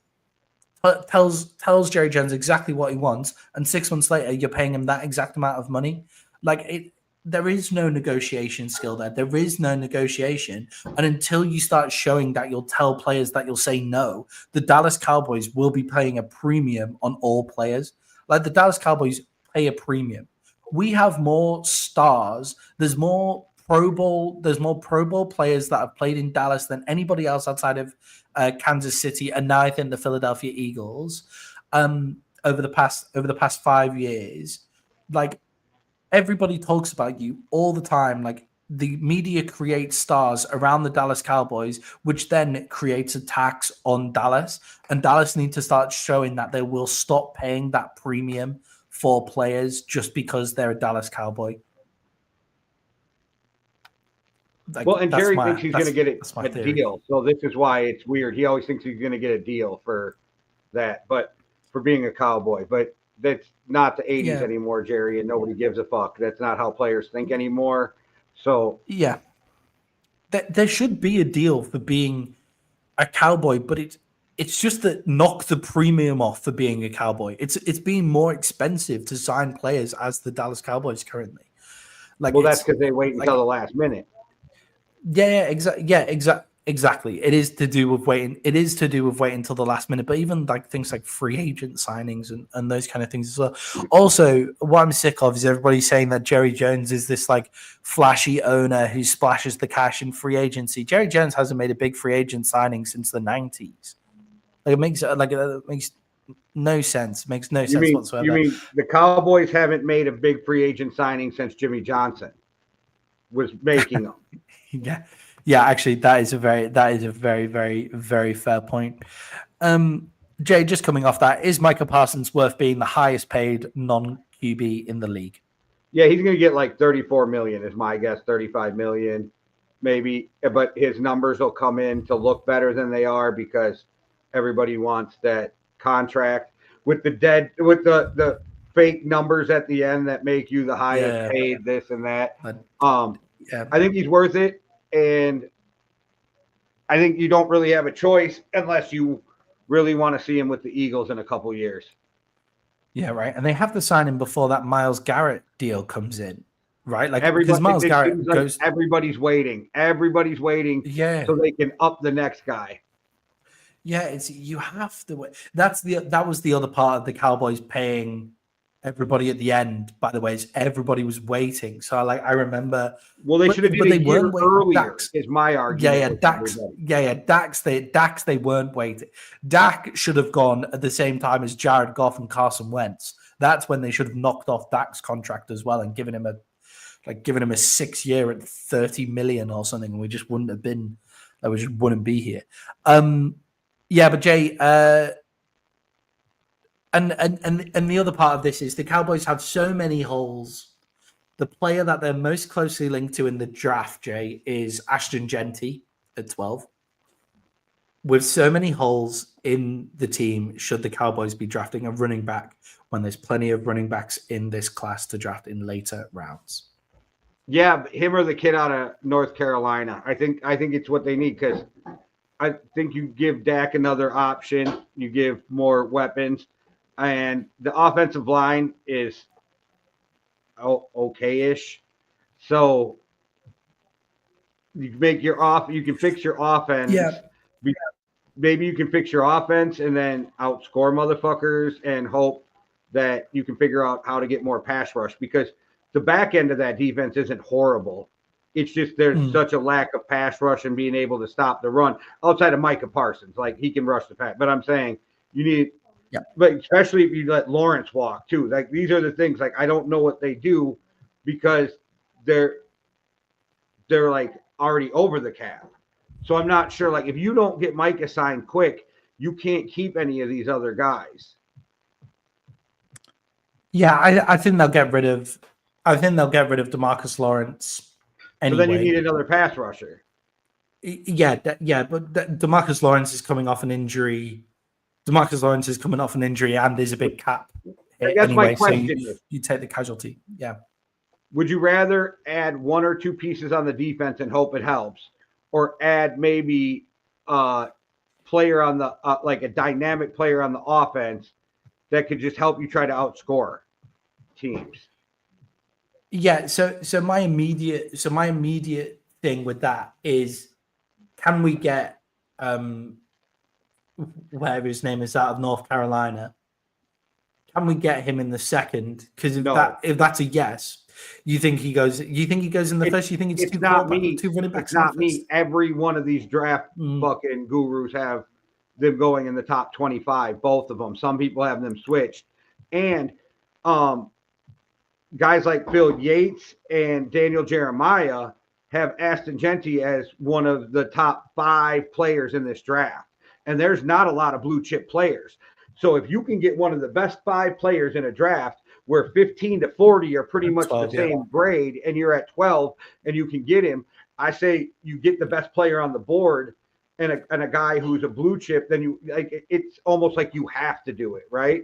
tells Jerry Jones exactly what he wants, and 6 months later, you're paying him that exact amount of money. There is no negotiation skill there. There is no negotiation. And until you start showing that you'll tell players that you'll say no, the Dallas Cowboys will be paying a premium on all players. Like the Dallas Cowboys pay a premium. We have more stars. There's more Pro Bowl players that have played in Dallas than anybody else outside of Kansas City, and now I think the Philadelphia Eagles over the past 5 years. Like, everybody talks about you all the time. Like, the media creates stars around the Dallas Cowboys, which then creates a tax on Dallas. And Dallas need to start showing that they will stop paying that premium for players just because they're a Dallas Cowboy. And Jerry thinks he's going to get a deal. So this is why it's weird. He always thinks he's going to get a deal for that, but for being a Cowboy. But that's not the 80s anymore, Jerry, and nobody gives a fuck. That's not how players think anymore. So yeah, there should be a deal for being a Cowboy, but it's just that knock the premium off for being a Cowboy. It's being more expensive to sign players as the Dallas Cowboys currently. That's because they wait until the last minute. Exactly. It is to do with waiting. It is to do with waiting until the last minute. But even like things like free agent signings and those kind of things as well. Also, what I'm sick of is everybody saying that Jerry Jones is this like flashy owner who splashes the cash in free agency. Jerry Jones hasn't made a big free agent signing since the 90s. It makes no sense. It makes no sense whatsoever. You mean the Cowboys haven't made a big free agent signing since Jimmy Johnson was making them? Yeah, actually, that is a very, very, very fair point. Jay, just coming off that, is Micah Parsons worth being the highest paid non-QB in the league? Yeah, he's going to get like 34 million is my guess, 35 million maybe, but his numbers will come in to look better than they are because everybody wants that contract with the fake numbers at the end that make you the highest paid, this and that. I think he's worth it. And I think you don't really have a choice unless you really want to see him with the Eagles in a couple years. Yeah, right. And they have to sign him before that Myles Garrett deal comes in, right? Like Myles Garrett goes. Everybody's waiting. Yeah. So they can up the next guy. Yeah, you have to wait. That was the other part of the Cowboys paying everybody at the end, by the way, is everybody was waiting. So I remember. Well, they should have did a year earlier. Is my argument. Dax they weren't waiting. Dak should have gone at the same time as Jared Goff and Carson Wentz. That's when they should have knocked off Dak's contract as well and given him a 6 year at 30 million or something. And we just wouldn't have been. We just wouldn't be here. But Jay. And the other part of this is the Cowboys have so many holes. The player that they're most closely linked to in the draft, Jay, is Ashton Genty at 12. With so many holes in the team, should the Cowboys be drafting a running back when there's plenty of running backs in this class to draft in later rounds? Yeah, him or the kid out of North Carolina. I think it's what they need because I think you give Dak another option. You give more weapons. And the offensive line is okay-ish. So you can fix your offense. Yeah. Maybe you can fix your offense and then outscore motherfuckers and hope that you can figure out how to get more pass rush because the back end of that defense isn't horrible. It's just there's such a lack of pass rush and being able to stop the run outside of Micah Parsons. Like, he can rush the pass. But I'm saying you need – yeah, but especially if you let Lawrence walk too. Like, these are the things. Like, I don't know what they do because they're like already over the cap. So I'm not sure. Like, if you don't get Micah signed quick, you can't keep any of these other guys. Yeah, I think they'll get rid of. I think they'll get rid of DeMarcus Lawrence. Anyway. So then you need another pass rusher. But DeMarcus Lawrence is coming off an injury. DeMarcus Lawrence is coming off an injury and is a big cap hit That's my anyway. So question. you take the casualty. Yeah. Would you rather add one or two pieces on the defense and hope it helps, or add maybe player on the like a dynamic player on the offense that could just help you try to outscore teams? Yeah. So my immediate thing with that is, can we get whatever his name is out of North Carolina? Can we get him in the second? Because if that's a yes, you think he goes? You think he goes in the first? You think it's two running backs? It's not me. Every one of these draft fucking gurus have them going in the top 25. Both of them. Some people have them switched, and guys like Phil Yates and Daniel Jeremiah have Ashton Genty as one of the top 5 players in this draft. And there's not a lot of blue chip players. So if you can get one of the best 5 players in a draft where 15 to 40 are pretty much 12, the same grade, and you're at 12 and you can get him, I say you get the best player on the board and a guy who's a blue chip, then you like it's almost like you have to do it, right?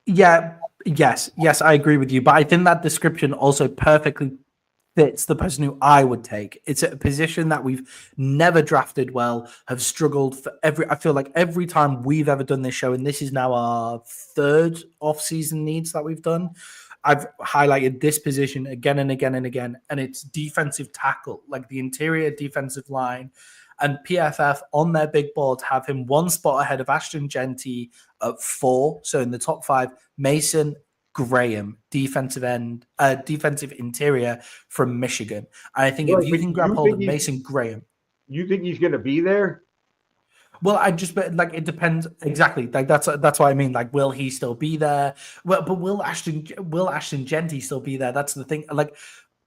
Yeah, yes, I agree with you. But I think that description also perfectly fits the person who I would take. It's a position that we've never drafted well, have struggled for I feel like every time we've ever done this show, and this is now our 3rd off-season needs that we've done, I've highlighted this position again and again and again, and it's defensive tackle, like the interior defensive line. And PFF on their big board have him one spot ahead of Ashton Genty at 4, so in the top 5, Mason Graham, defensive interior from Michigan. And I think if you can grab hold of Mason Graham. You think he's going to be there? Well, it depends exactly. Like that's what I mean. Like, will he still be there? Well, but will Ashton Genty still be there? That's the thing. Like,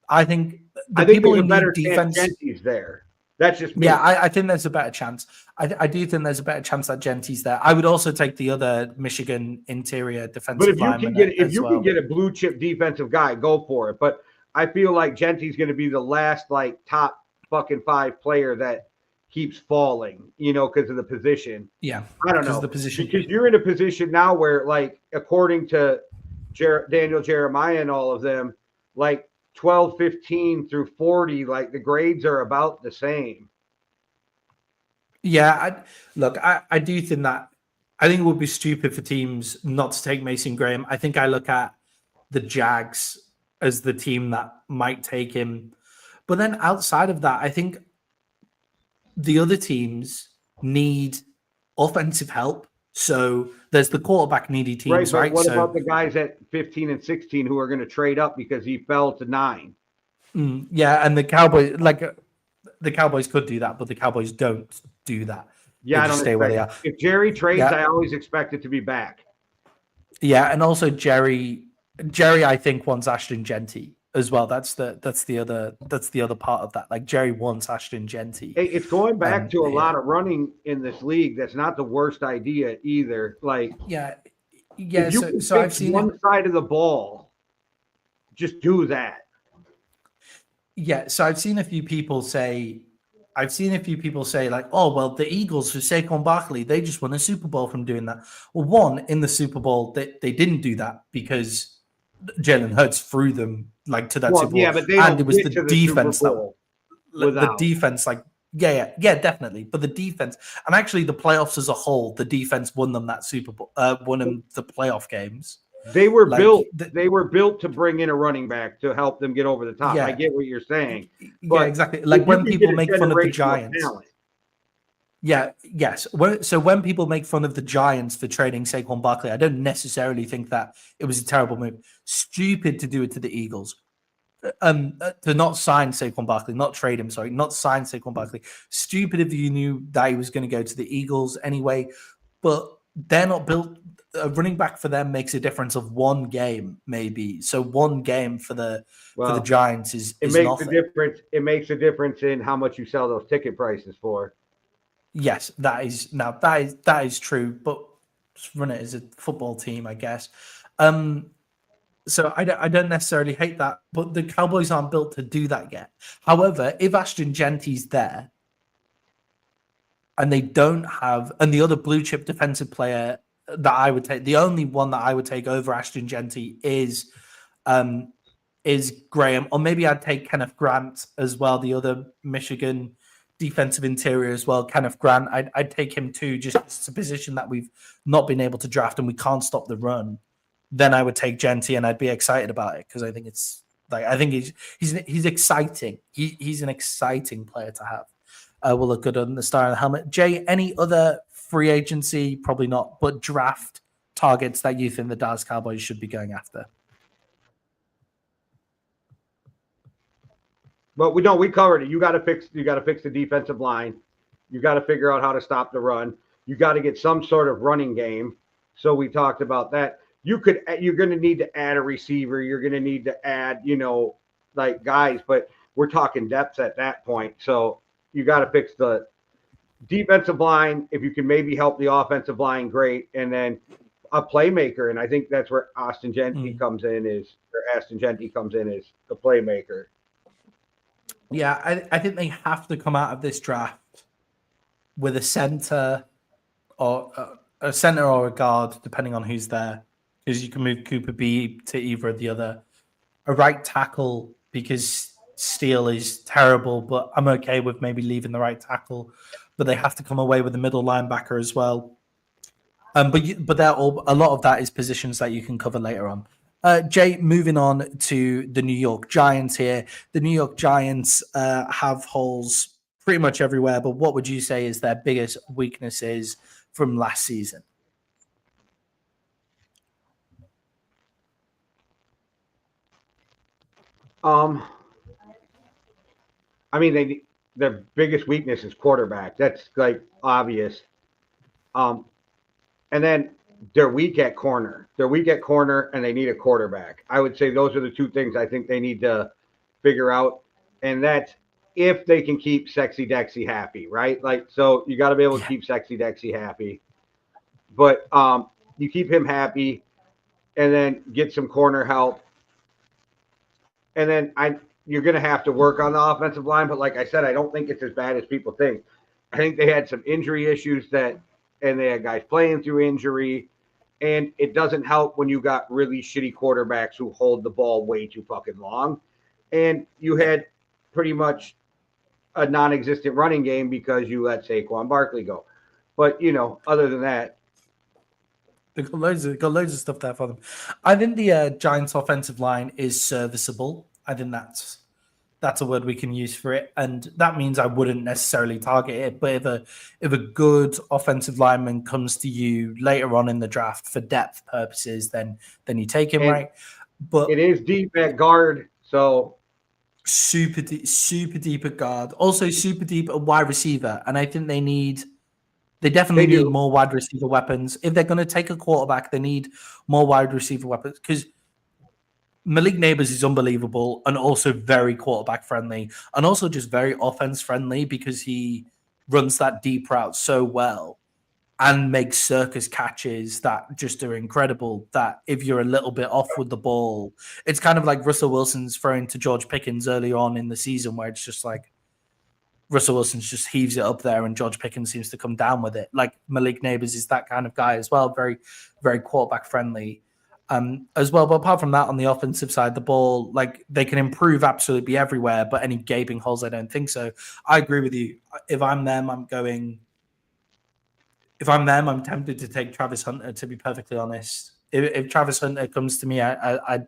I think people there's a better defense Genty's there. That's just me. Yeah, I think there's a better chance. I do think there's a better chance that Genty's there. I would also take the other Michigan interior defensive lineman. But if you can get a blue chip defensive guy, go for it. But I feel like Genty's going to be the last like top fucking 5 player that keeps falling, because of the position. Yeah, I don't know the position, because you're in a position now where, like, according to Daniel Jeremiah and all of them, like 12, 15 through 40, like the grades are about the same. Yeah, I do think that. I think it would be stupid for teams not to take Mason Graham. I think I look at the Jags as the team that might take him. But then outside of that, I think the other teams need offensive help. So there's the quarterback needy teams, right? What about the guys at 15 and 16 who are going to trade up because he fell to 9? Yeah, and the Cowboys could do that, but the Cowboys don't do that. Yeah, I don't stay where they are. If Jerry trades, I always expect it to be back. Yeah, and also Jerry, I think wants Ashton Genty as well. That's the other part of that. Like, Jerry wants Ashton Genty. Hey, it's going back to a lot of running in this league. That's not the worst idea either. Like, yeah. So I've seen one side of the ball. Just do that. Yeah, so I've seen a few people say, like, oh, well, the Eagles for Saquon Barkley, they just won a Super Bowl from doing that. Well, one, in the Super Bowl, they didn't do that because Jalen Hurts threw them like to that Super Bowl. Yeah, but and it was the defense the defense, like, yeah, definitely. But the defense, and actually the playoffs as a whole, the defense won them that Super Bowl, won them the playoff games. They were built. They were built to bring in a running back to help them get over the top. Yeah. I get what you're saying. But yeah, exactly. Like when people make fun of the Giants. Yeah. Yes. So when people make fun of the Giants for trading Saquon Barkley, I don't necessarily think that it was a terrible move. Stupid to do it to the Eagles. To not sign Saquon Barkley, not trade him. Sorry, not sign Saquon Barkley. Stupid if you knew that he was going to go to the Eagles anyway. But they're not built. A running back for them makes a difference of one game, maybe. So one game for the Giants is nothing. It makes a difference in how much you sell those ticket prices for. Yes, that is true. But just run it as a football team, I guess. So I don't necessarily hate that, but the Cowboys aren't built to do that yet. However, if Ashton Genty's there and they don't have, and the other blue chip defensive player that I would take, the only one that I would take over Ashton Genty is Graham, or maybe I'd take Kenneth Grant as well, the other Michigan defensive interior as well. Kenneth Grant, I'd take him too, just it's a position that we've not been able to draft and we can't stop the run. Then I would take Genty and I'd be excited about it because I think it's like I think he's exciting. He's an exciting player to have. Will look good on the star and the helmet. Jay, any other free agency? Probably not, but draft targets that you think the Dallas Cowboys should be going after? But we covered it. You got to fix the defensive line. You got to figure out how to stop the run. You got to get some sort of running game. So we talked about that. You're going to need to add a receiver. You're going to need to add, like guys, but we're talking depth at that point. So you got to fix the defensive line. If you can maybe help the offensive line, great. And then a playmaker. And I think that's where Ashton Genty comes in as the playmaker. Yeah, I think they have to come out of this draft with a center or a guard, depending on who's there, because you can move Cooper B to either of the other. A right tackle, because Steele is terrible, but I'm okay with maybe leaving the right tackle. But they have to come away with a middle linebacker as well. But a lot of that is positions that you can cover later on. Jay, moving on to the New York Giants here. The New York Giants have holes pretty much everywhere, but what would you say is their biggest weaknesses from last season? I mean, their biggest weakness is quarterback. That's like obvious. And then they're weak at corner. And they need a quarterback. I would say those are the two things I think they need to figure out. And that's if they can keep Sexy Dexy happy, right? Like, so you got to be able to keep Sexy Dexy happy. But you keep him happy and then get some corner help. And then you're going to have to work on the offensive line. But like I said, I don't think it's as bad as people think. I think they had some injury issues and they had guys playing through injury. And it doesn't help when you got really shitty quarterbacks who hold the ball way too fucking long. And you had pretty much a non-existent running game because you let Saquon Barkley go. But, other than that. They've got loads of stuff there for them. I think the Giants' offensive line is serviceable. I think that's a word we can use for it, and that means I wouldn't necessarily target it. But if a good offensive lineman comes to you later on in the draft for depth purposes, then you take him, right? But it is deep at guard, so super deep at guard, also super deep at wide receiver, and I think they definitely need more wide receiver weapons. If they're going to take a quarterback, they need more wide receiver weapons because Malik Neighbors is unbelievable and also very quarterback friendly and also just very offense friendly because he runs that deep route so well and makes circus catches that just are incredible that if you're a little bit off with the ball, it's kind of like Russell Wilson's throwing to George Pickens early on in the season where it's just like Russell Wilson just heaves it up there and George Pickens seems to come down with it. Like Malik Neighbors is that kind of guy as well, very, very quarterback friendly as well. But apart from that, on the offensive side, the ball, like they can improve absolutely everywhere, but any gaping holes, I don't think so. I agree with you. If I'm them, I'm tempted to take Travis Hunter, to be perfectly honest. If Travis Hunter comes to me, I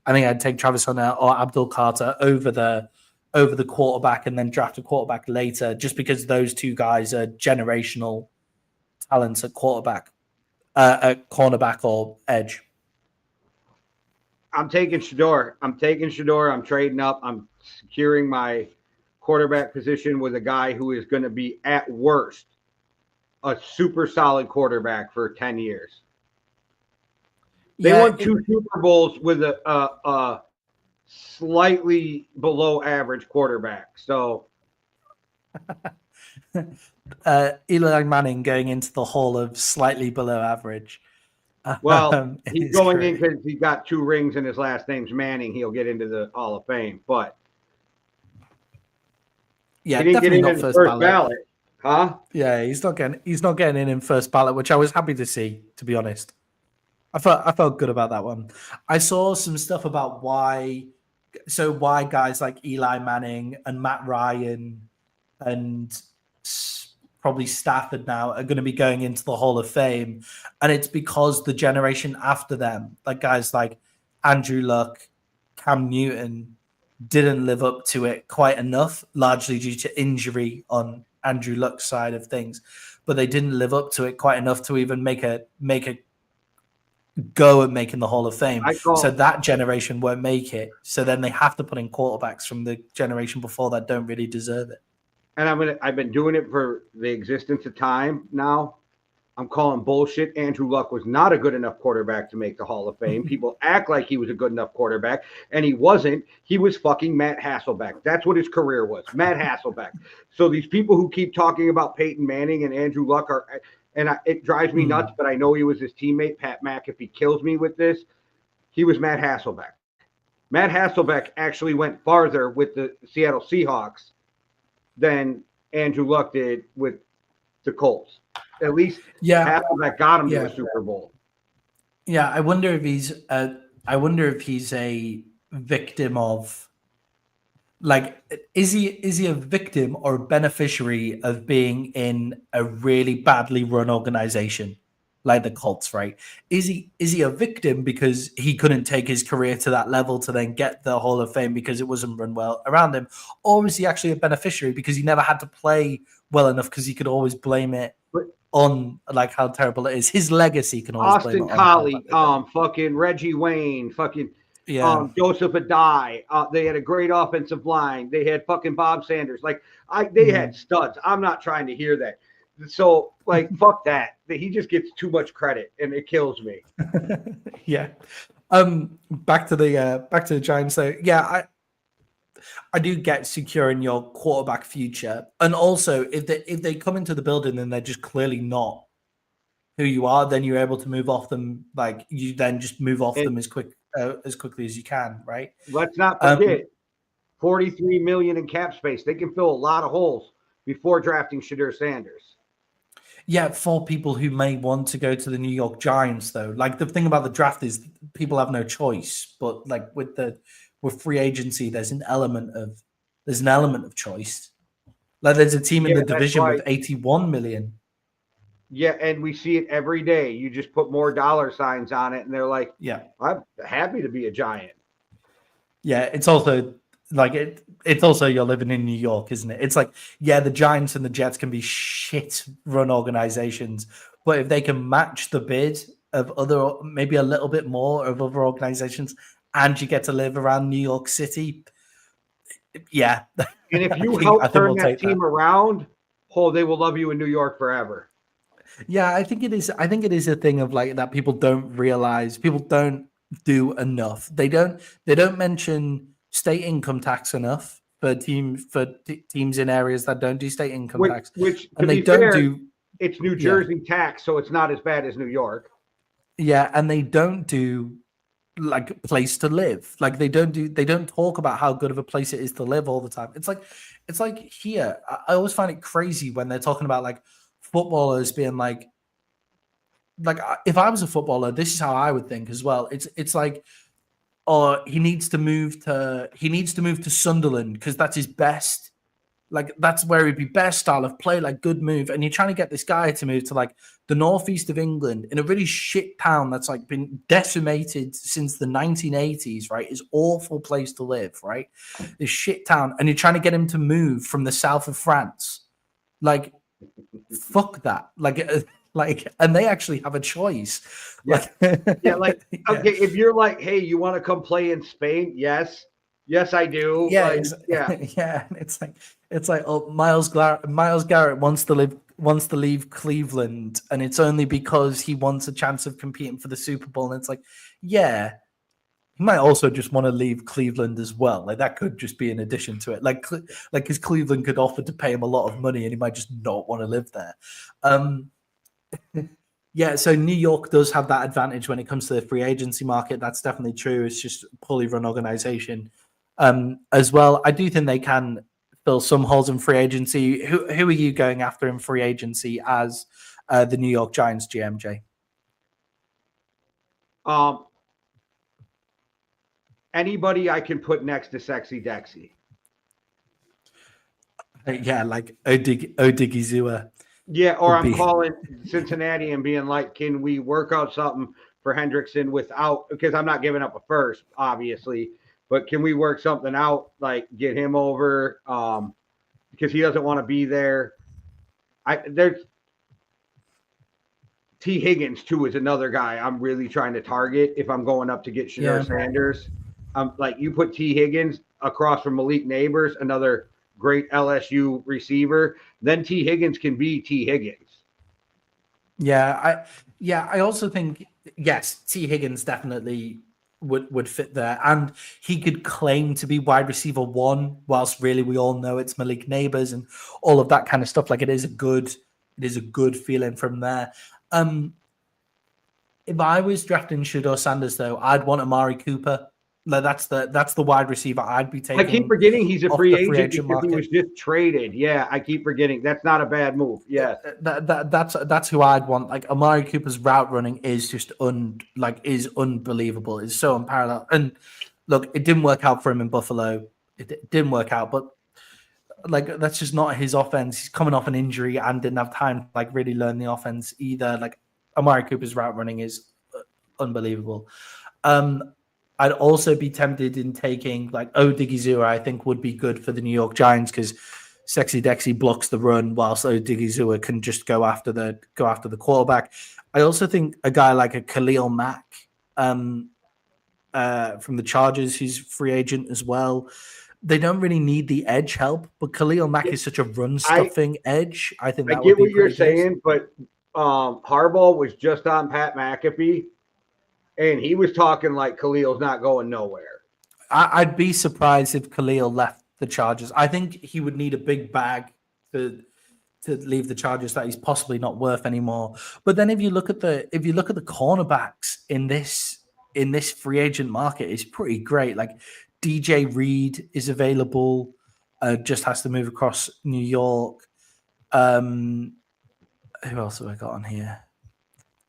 think I'd take Travis Hunter or Abdul Carter over the quarterback and then draft a quarterback later, just because those two guys are generational talents at quarterback, at cornerback or edge. I'm taking Shador. I'm trading up. I'm securing my quarterback position with a guy who is going to be at worst a super solid quarterback for 10 years. They won 2 Super Bowls with a slightly below average quarterback. So Eli Manning going into the hall of slightly below average. Well, he's It's going great. in because he got 2 rings and his last name's Manning. He'll get into the Hall of Fame, but Yeah, he didn't get definitely in not the first first ballot. ballot, huh? Yeah, he's not getting in first ballot, which I was happy to see, to be honest. I felt good about that one. I saw some stuff about why guys like Eli Manning and Matt Ryan and probably Stafford now are going to be going into the Hall of Fame, and it's because the generation after them, like guys like Andrew Luck, Cam Newton, didn't live up to it quite enough, largely due to injury on Andrew Luck's side of things, but they didn't live up to it quite enough to even make a go at making the Hall of Fame. So that generation won't make it. So then they have to put in quarterbacks from the generation before that don't really deserve it. And I've been doing it for the existence of time now. I'm calling bullshit. Andrew Luck was not a good enough quarterback to make the Hall of Fame. People act like he was a good enough quarterback, and he wasn't. He was fucking Matt Hasselbeck. That's what his career was, Matt Hasselbeck. So these people who keep talking about Peyton Manning and Andrew Luck it drives me nuts, but I know he was his teammate, Pat McAfee kills me with this. He was Matt Hasselbeck. Matt Hasselbeck actually went farther with the Seattle Seahawks than Andrew Luck did with the Colts. At least Hasselbeck got him to a Super Bowl. Yeah, I wonder if he's a victim of, like, is he a victim or a beneficiary of being in a really badly run organization like the Colts, right? Is he a victim because he couldn't take his career to that level to then get the Hall of Fame because it wasn't run well around him? Or is he actually a beneficiary because he never had to play well enough because he could always blame it on like how terrible it is? His legacy can always Austin blame it Collie, on fucking Reggie Wayne, fucking Joseph Adai. They had a great offensive line. They had fucking Bob Sanders. They had studs. I'm not trying to hear that. So fuck that. He just gets too much credit and it kills me. Yeah. Back to the Giants though. Yeah, I do get securing your quarterback future. And also if they come into the building and they're just clearly not who you are, then you're able to move off them. Like you then just move off them as quickly as you can, right? Let's not forget $43 million in cap space. They can fill a lot of holes before drafting Shadur Sanders. Yeah, for people who may want to go to the New York Giants, though, like the thing about the draft is people have no choice. But like with free agency, there's an element of choice. Like there's a team in the division with 81 million. Yeah, and we see it every day. You just put more dollar signs on it, and they're like, "Yeah, I'm happy to be a Giant." Yeah, it's also like it's also you're living in New York, isn't it? It's like, yeah, the Giants and the Jets can be shit run organizations, but if they can match the bid of other, maybe a little bit more of other organizations, and you get to live around New York City, yeah. And if you help turn that team around, they will love you in New York forever. Yeah, I think it is. I think it is a thing of like that people don't realize. People don't do enough. They don't mention state income tax enough for teams in areas that don't do state income tax. Which and they don't do. It's New Jersey tax, so it's not as bad as New York. Yeah, and they don't do like place to live. Like they don't talk about how good of a place it is to live all the time. It's like here. I always find it crazy when they're talking about like footballers being like if I was a footballer, this is how I would think as well. It's like, oh, he needs to move to Sunderland because that's his best, like that's where he'd be best style of play, like good move. And you're trying to get this guy to move to like the northeast of England in a really shit town that's like been decimated since the 1980s, right? It's awful place to live, right? This shit town, and you're trying to get him to move from the south of France, like fuck that, and they actually have a choice. Yeah. Okay, if you're like, hey, you want to come play in Spain? Yes, I do. Yeah, yeah. It's like, oh, Myles Garrett wants to leave Cleveland, and it's only because he wants a chance of competing for the Super Bowl. And it's like, yeah, he might also just want to leave Cleveland as well. Like that could just be an addition to it. Like because Cleveland could offer to pay him a lot of money, and he might just not want to live there. Yeah, so New York does have that advantage when it comes to the free agency market. That's definitely true. It's just a poorly run organization. As well, I do think they can fill some holes in free agency. Who are you going after in free agency as the New York Giants GMJ? Anybody I can put next to Sexy Dexy. Yeah, like Odigizua. Yeah, or I'm calling Cincinnati and being like, can we work out something for Hendrickson without, because I'm not giving up a first, obviously, but can we work something out, like get him over because he doesn't want to be there. There's T. Higgins, too, is another guy I'm really trying to target if I'm going up to get Shedeur Sanders. Like you put T. Higgins across from Malik Neighbors, another great LSU receiver, then T. Higgins can be T. Higgins. I also think, yes, T. Higgins definitely would fit there. And he could claim to be wide receiver 1, whilst really we all know it's Malik Neighbors and all of that kind of stuff. Like it is a good feeling from there. If I was drafting Shedeur Sanders, though, I'd want Amari Cooper. Like that's the wide receiver I'd be taking. I keep forgetting he's a free agent because market. He was just traded. Yeah, I keep forgetting. That's not a bad move. Yeah, that's who I'd want. Like Amari Cooper's route running is just unbelievable. It's so unparalleled. And look, it didn't work out for him in Buffalo. It didn't work out, but like that's just not his offense. He's coming off an injury and didn't have time to like really learn the offense either. Like Amari Cooper's route running is unbelievable. I'd also be tempted in taking like Odigizua. I think would be good for the New York Giants because Sexy Dexy blocks the run, whilst Odigizua can just go after the quarterback. I also think a guy like a Khalil Mack from the Chargers, who's free agent as well. They don't really need the edge help, but Khalil Mack is such a run stuffing edge. I think that I get what you're saying, but Harbaugh was just on Pat McAfee. And he was talking like Khalil's not going nowhere. I'd be surprised if Khalil left the Chargers. I think he would need a big bag to leave the Chargers that he's possibly not worth anymore. But then if you look at the cornerbacks in this free agent market, it's pretty great. Like DJ Reed is available, just has to move across New York. Who else have I got on here?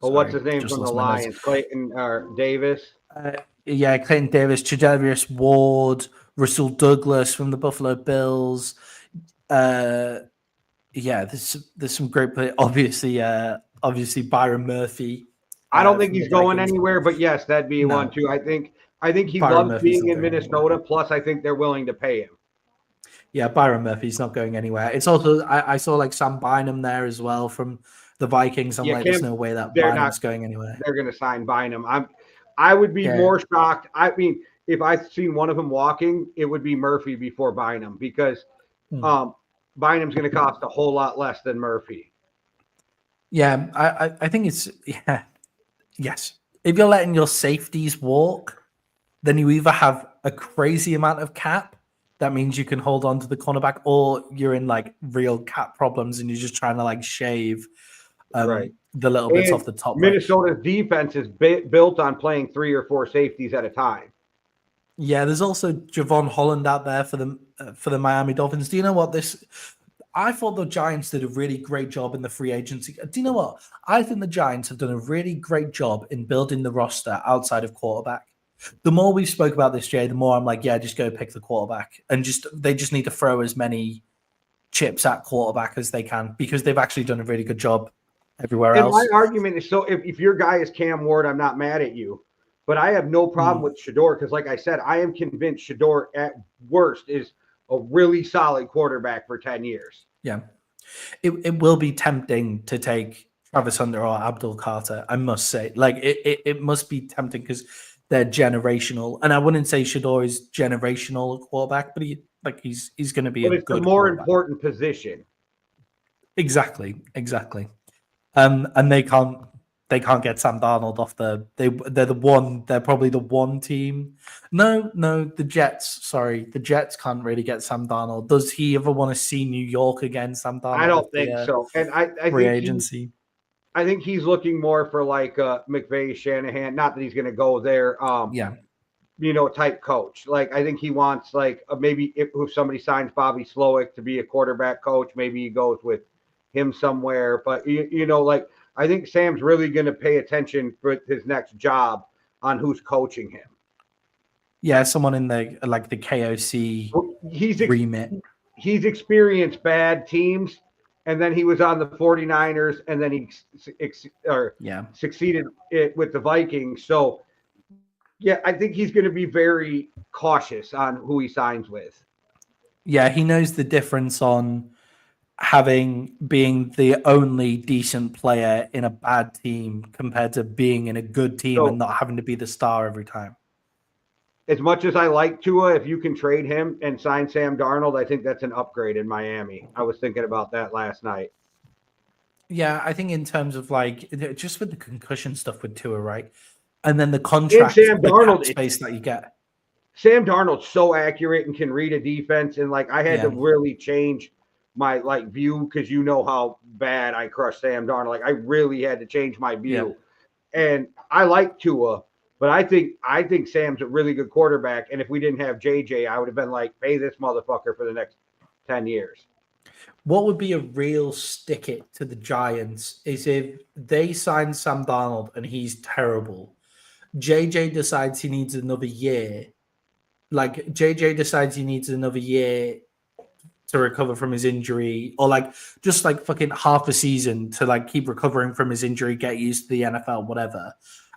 Well, what's his name from the Lions? Clayton or Davis? Clayton Davis, Tre'Davious Ward, Russell Douglas from the Buffalo Bills. There's some great players. Obviously Byron Murphy. I don't think he's going anywhere, but yes, that'd be one too. I think he Byron loves being in Minnesota. Plus, I think they're willing to pay him. Yeah, Byron Murphy's not going anywhere. It's also I saw like Sam Bynum there as well from the Vikings. I'm like, there's no way that Bynum's going anywhere. They're going to sign Bynum. I would be more shocked. I mean, if I've seen one of them walking, it would be Murphy before Bynum because Bynum's going to cost a whole lot less than Murphy. Yeah, I think it's yes. If you're letting your safeties walk, then you either have a crazy amount of cap. That means you can hold on to the cornerback, or you're in like real cap problems and you're just trying to like shave the little bits off the top. Minnesota's defense is built on playing 3 or 4 safeties at a time. Yeah, there's also Javon Holland out there for the Miami Dolphins. Do you know what I thought the Giants did a really great job in the free agency. Do you know what? I think the Giants have done a really great job in building the roster outside of quarterback. The more we've spoke about this, Jay, the more I'm like, yeah, just go pick the quarterback. And they just need to throw as many chips at quarterback as they can because they've actually done a really good job everywhere else. My argument is, so if your guy is Cam Ward, I'm not mad at you. But I have no problem with Shedeur because, like I said, I am convinced Shedeur at worst is a really solid quarterback for 10 years. Yeah. It will be tempting to take Travis Hunter or Abdul Carter, I must say. Like, it must be tempting because they're generational. And I wouldn't say Shedeur is generational quarterback, but he's going to be a good more important position. Exactly. And they can't get Sam Darnold off they're probably the one team. No, the Jets. Sorry, the Jets can't really get Sam Darnold. Does he ever want to see New York again, Sam Darnold? I don't think so. And I free think agency. I think he's looking more for like McVay, Shanahan. Not that he's going to go there. Yeah. Type coach. Like I think he wants like maybe if somebody signs Bobby Slowick to be a quarterback coach, maybe he goes with him somewhere. But like I think Sam's really going to pay attention for his next job on who's coaching him. Yeah, someone in the KOC remit. He's experienced bad teams, and then he was on the 49ers, and then he succeeded with the Vikings. So. Yeah, I think he's going to be very cautious on who he signs with. Yeah, he knows the difference on being the only decent player in a bad team compared to being in a good team and not having to be the star every time. As much as I like Tua, if you can trade him and sign Sam Darnold, I think that's an upgrade in Miami. I was thinking about that last night. Yeah, I think in terms of just with the concussion stuff with Tua, right? And then the contract, Sam Darnold, space that you get. Sam Darnold's so accurate and can read a defense, and I had to really change my view because how bad I crushed Sam Darnold. I really had to change my view, and I like Tua, but I think Sam's a really good quarterback. And if we didn't have JJ, I would have been pay this motherfucker for the next 10 years. What would be a real stick it to the Giants is if they sign Sam Darnold and he's terrible. JJ decides he needs another year. JJ decides he needs another year to recover from his injury, or just fucking half a season to keep recovering from his injury, get used to the NFL, whatever.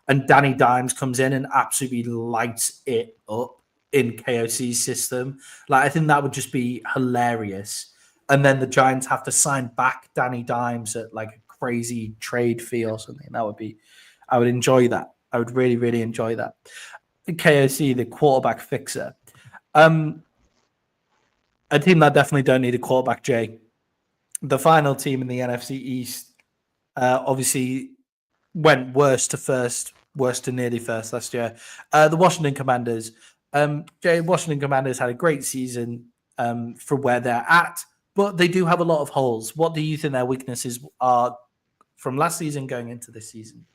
And Danny Dimes comes in and absolutely lights it up in KOC's system. I think that would just be hilarious. And then the Giants have to sign back Danny Dimes at a crazy trade fee or something. I would enjoy that. I would really, really enjoy that. KOC, the quarterback fixer. A team that definitely don't need a quarterback, Jay. The final team in the NFC East obviously went worst to nearly first last year. The Washington Commanders. Jay, Washington Commanders had a great season for where they're at, but they do have a lot of holes. What do you think their weaknesses are from last season going into this season?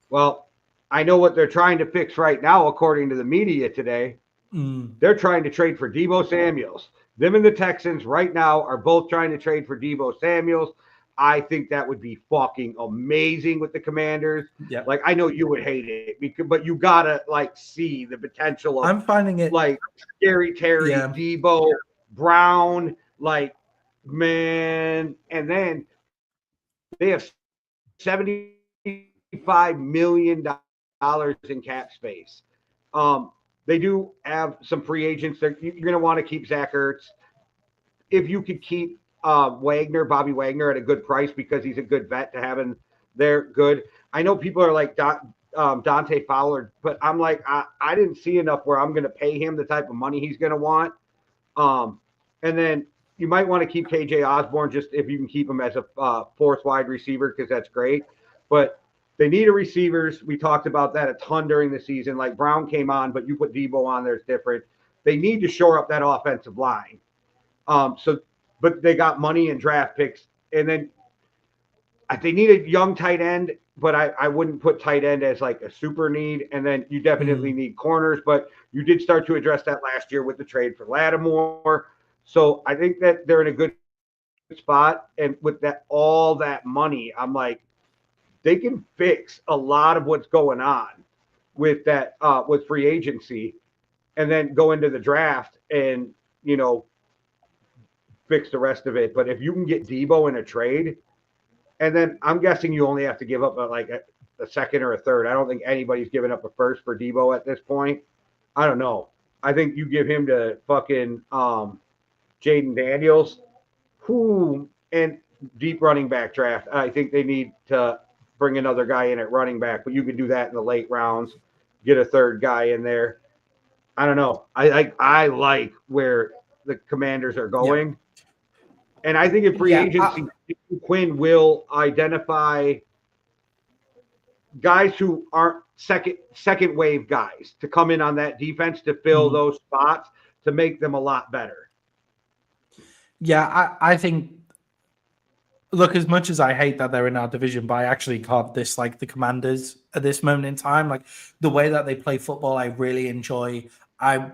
Well, I know what they're trying to fix right now, according to the media today. They're trying to trade for Deebo Samuels. Them and the Texans right now are both trying to trade for Deebo Samuels. I think that would be fucking amazing with the Commanders. Yeah. I know you would hate it, but you gotta see the potential of. I'm finding it Scary Terry, Deebo, Brown, man, and then they have $75 million in cap space. They do have some free agents. You're going to want to keep Zach Ertz. If you could keep Bobby Wagner at a good price because he's a good vet to have in there, good. I know people are Dante Fowler, but I'm I didn't see enough where I'm going to pay him the type of money he's going to want. And then you might want to keep KJ Osborne just if you can keep him as a fourth wide receiver because that's great. But they need a receivers. We talked about that a ton during the season. Brown came on, but you put Deebo on there, it's different. They need to shore up that offensive line. But they got money and draft picks. And then they need a young tight end, but I wouldn't put tight end as a super need. And then you definitely need corners, but you did start to address that last year with the trade for Lattimore. So I think that they're in a good spot. And with all that money, I'm they can fix a lot of what's going on with that with free agency, and then go into the draft and fix the rest of it. But if you can get Deebo in a trade, and then I'm guessing you only have to give up a second or a third. I don't think anybody's giving up a first for Deebo at this point. I don't know. I think you give him to fucking Jaden Daniels, and deep running back draft. I think they need to bring another guy in at running back, but you could do that in the late rounds, get a third guy in there. I don't know. I like where the Commanders are going. Yeah. And I think in free agency, Quinn will identify guys who aren't second wave guys to come in on that defense to fill those spots to make them a lot better. Yeah, I think Look, as much as I hate that they're in our division, but I actually can't dislike the Commanders at this moment in time. Like the way that they play football, I really enjoy. I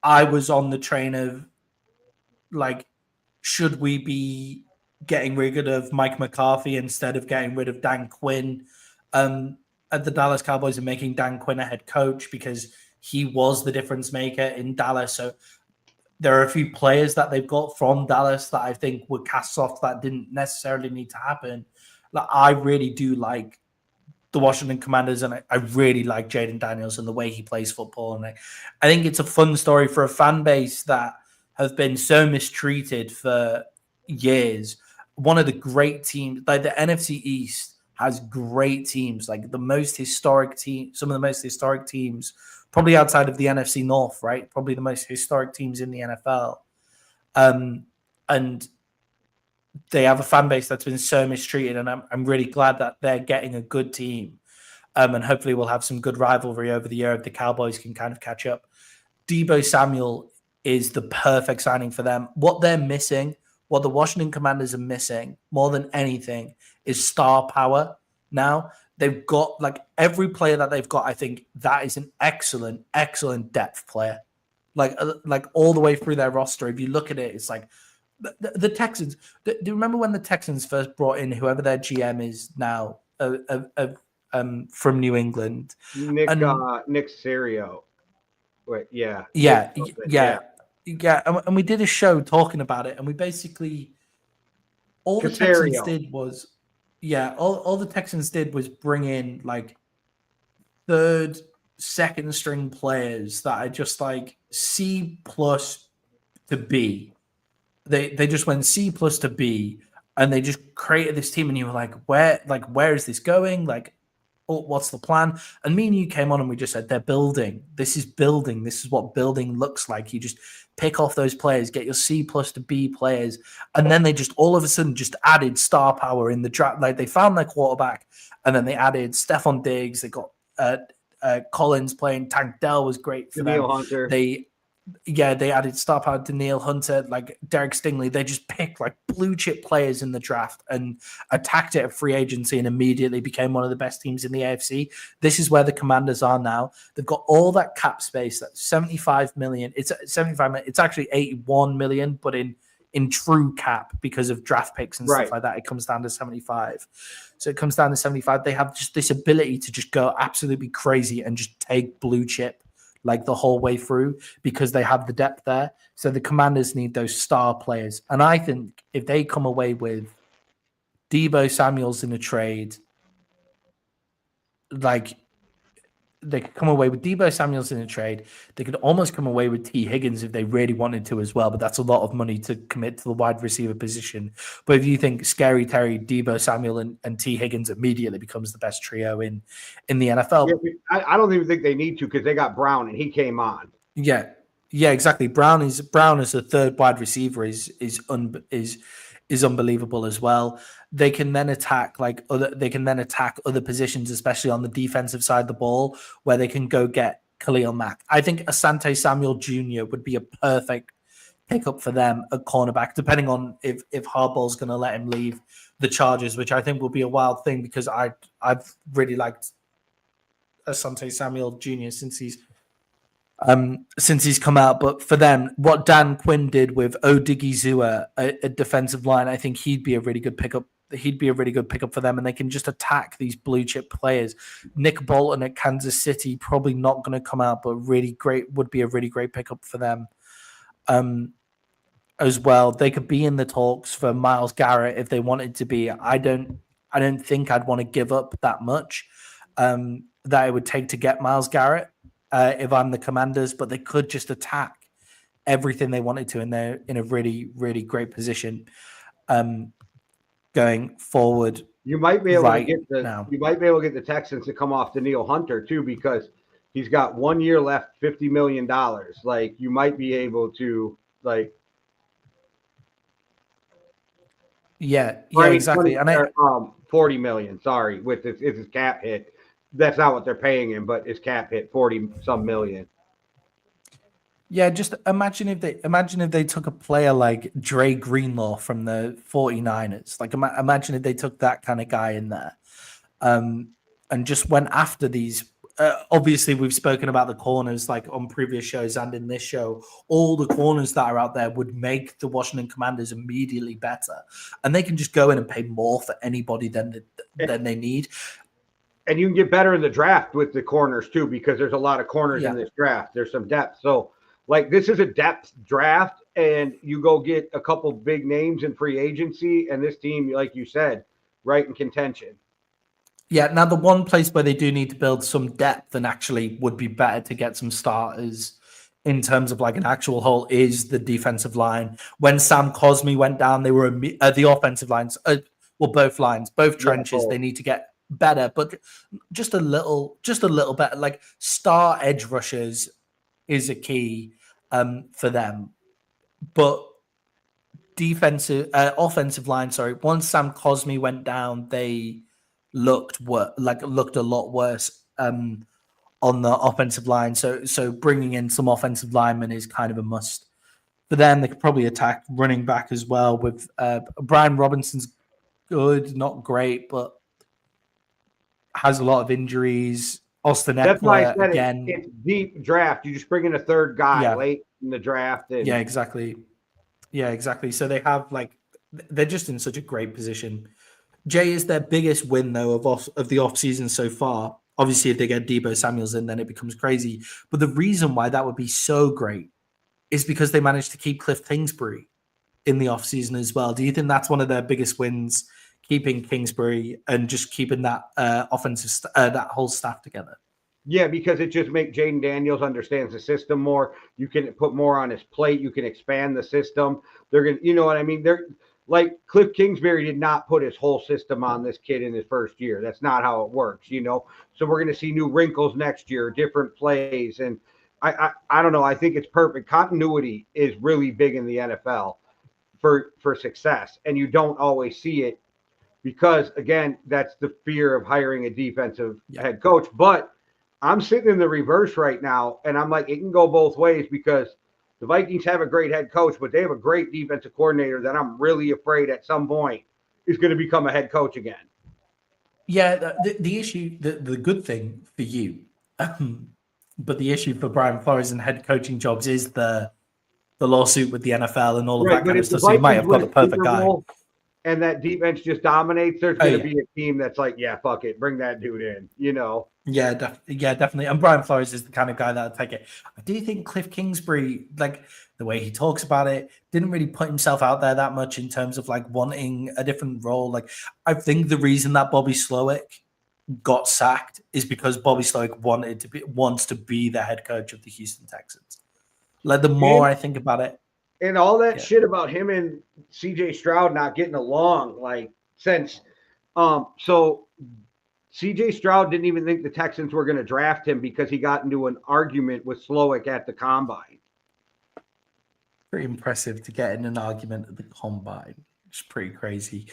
I was on the train of like, should we be getting rid of Mike McCarthy instead of getting rid of Dan Quinn? At the Dallas Cowboys and making Dan Quinn a head coach because he was the difference maker in Dallas. So there are a few players that they've got from Dallas that I think were cast off that didn't necessarily need to happen. Like I really do like the Washington Commanders, and I really like Jaden Daniels and the way he plays football. And I think it's a fun story for a fan base that have been so mistreated for years. One of the great teams, like the NFC East, has great teams, like the most historic team, some of the most historic teams, probably outside of the NFC North, right? Probably the most historic teams in the NFL. And they have a fan base that's been so mistreated, and I'm really glad that they're getting a good team. And hopefully we'll have some good rivalry over the year if the Cowboys can kind of catch up. Deebo Samuel is the perfect signing for them. What they're missing, what the Washington Commanders are missing more than anything is star power. Now they've got like every player that they've got. I think that is an excellent, excellent depth player. Like all the way through their roster. If you look at it, it's like the Texans. Do you remember when the Texans first brought in whoever their GM is now from New England? Nick Serio. Wait, yeah. Yeah. And we did a show talking about it, and we basically all the Texans did was all the Texans did was bring in like third, second string players that are just like C plus to B. They just went C plus to B, and they just created this team, and you were like, where is this going? Like, what's the plan? And me and you came on and we just said, they're building. This is building. This is what building looks like. You just pick off those players, get your C plus to B players. And then they just all of a sudden just added star power in the draft. Like they found their quarterback, and then they added Stephon Diggs. They got Collins playing. Tank Dell was great for them. Hunter. They added star power, Daniil Hunter, like Derek Stingley. They just picked like blue chip players in the draft and attacked it at free agency and immediately became one of the best teams in the AFC. This is where the Commanders are now. They've got all that cap space. That's 75 million. It's 75 million. It's actually 81 million, but in true cap because of draft picks and stuff like that, it comes down to 75. So it comes down to 75. They have just this ability to just go absolutely crazy and just take blue chip like the whole way through because they have the depth there. So the Commanders need those star players. And I think if they come away with Deebo Samuels in a trade, like they could come away with Deebo Samuels in a trade. They could almost come away with T. Higgins if they really wanted to as well, but that's a lot of money to commit to the wide receiver position. But if you think Scary Terry, Deebo Samuel, and T. Higgins immediately becomes the best trio in the NFL. Yeah, I don't even think they need to because they got Brown and he came on. Yeah, exactly. Brown as a third wide receiver is unbelievable as well. They can then attack other positions, especially on the defensive side of the ball, where they can go get Khalil Mack. I think Asante Samuel Jr. would be a perfect pickup for them at cornerback, depending on if Harbaugh's going to let him leave the Chargers, which I think will be a wild thing because I've really liked Asante Samuel Jr. since he's come out. But for them, what Dan Quinn did with Odigizua, a defensive line, I think he'd be a really good pickup. He'd be a really good pickup for them, and they can just attack these blue chip players. Nick Bolton at Kansas City, probably not going to come out, but would be a really great pickup for them. As well, they could be in the talks for Myles Garrett if they wanted to be. I don't think I'd want to give up that much that it would take to get Myles Garrett. If I'm the Commanders, but they could just attack everything they wanted to, and they're in a really, really great position going forward. You might be able to get the Texans to come off Daniil Hunter too, because he's got 1 year left, $50 million. Like you might be able to exactly. And 40 million. Sorry, with his cap hit. That's not what they're paying him, but his cap hit 40 some million. Yeah, just imagine if they took a player like Dre Greenlaw from the 49ers. Like imagine if they took that kind of guy in there, and just went after these. Obviously, we've spoken about the corners like on previous shows and in this show. All the corners that are out there would make the Washington Commanders immediately better, and they can just go in and pay more for anybody than they need. And you can get better in the draft with the corners too, because there's a lot of corners in this draft. There's some depth. So, like, this is a depth draft, and you go get a couple big names in free agency, and this team, like you said, right in contention. Yeah, now the one place where they do need to build some depth and actually would be better to get some starters in terms of like an actual whole is the defensive line. When Sam Cosmi went down, they were the offensive lines, both lines, both trenches. They need to get better, but just a little better. Like star edge rushers is a key for them, but offensive line. Sorry, once Sam Cosmi went down, they looked a lot worse on the offensive line. So bringing in some offensive linemen is kind of a must for them. They could probably attack running back as well with Brian Robinson's good, not great, but has a lot of injuries. Austin Eckler again. It's deep draft. You just bring in a third guy late in the draft. Yeah, exactly. So they have they're just in such a great position. Jay, is their biggest win, though, of the offseason so far. Obviously, if they get Deebo Samuels in, then it becomes crazy. But the reason why that would be so great is because they managed to keep Cliff Kingsbury in the offseason as well. Do you think that's one of their biggest wins, keeping Kingsbury and just keeping that that whole staff together? Yeah, because it just makes Jaden Daniels understands the system more. You can put more on his plate. You can expand the system. They're going to, you know what I mean? They're like Cliff Kingsbury did not put his whole system on this kid in his first year. That's not how it works, you know? So we're going to see new wrinkles next year, different plays. And I don't know. I think it's perfect. Continuity is really big in the NFL for success. And you don't always see it because, again, that's the fear of hiring a defensive head coach. But I'm sitting in the reverse right now, and I'm like, it can go both ways because the Vikings have a great head coach, but they have a great defensive coordinator that I'm really afraid at some point is going to become a head coach again. Yeah, the issue, the good thing for you, but the issue for Brian Flores and head coaching jobs is the lawsuit with the NFL and all of that kind of stuff. So you might have got the perfect guy. And that defense just dominates. There's going to be a team that's like, yeah, fuck it, bring that dude in, you know? Yeah, definitely. And Brian Flores is the kind of guy that'll take it. I do think Cliff Kingsbury, like the way he talks about it, didn't really put himself out there that much in terms of like wanting a different role. Like, I think the reason that Bobby Slowick got sacked is because Bobby Slowick wants to be the head coach of the Houston Texans. Like, the more I think about it, and all that shit about him and CJ Stroud not getting along, like, since so CJ Stroud didn't even think the Texans were going to draft him because he got into an argument with Slowick at the combine. Pretty impressive to get in an argument at the combine. It's pretty crazy.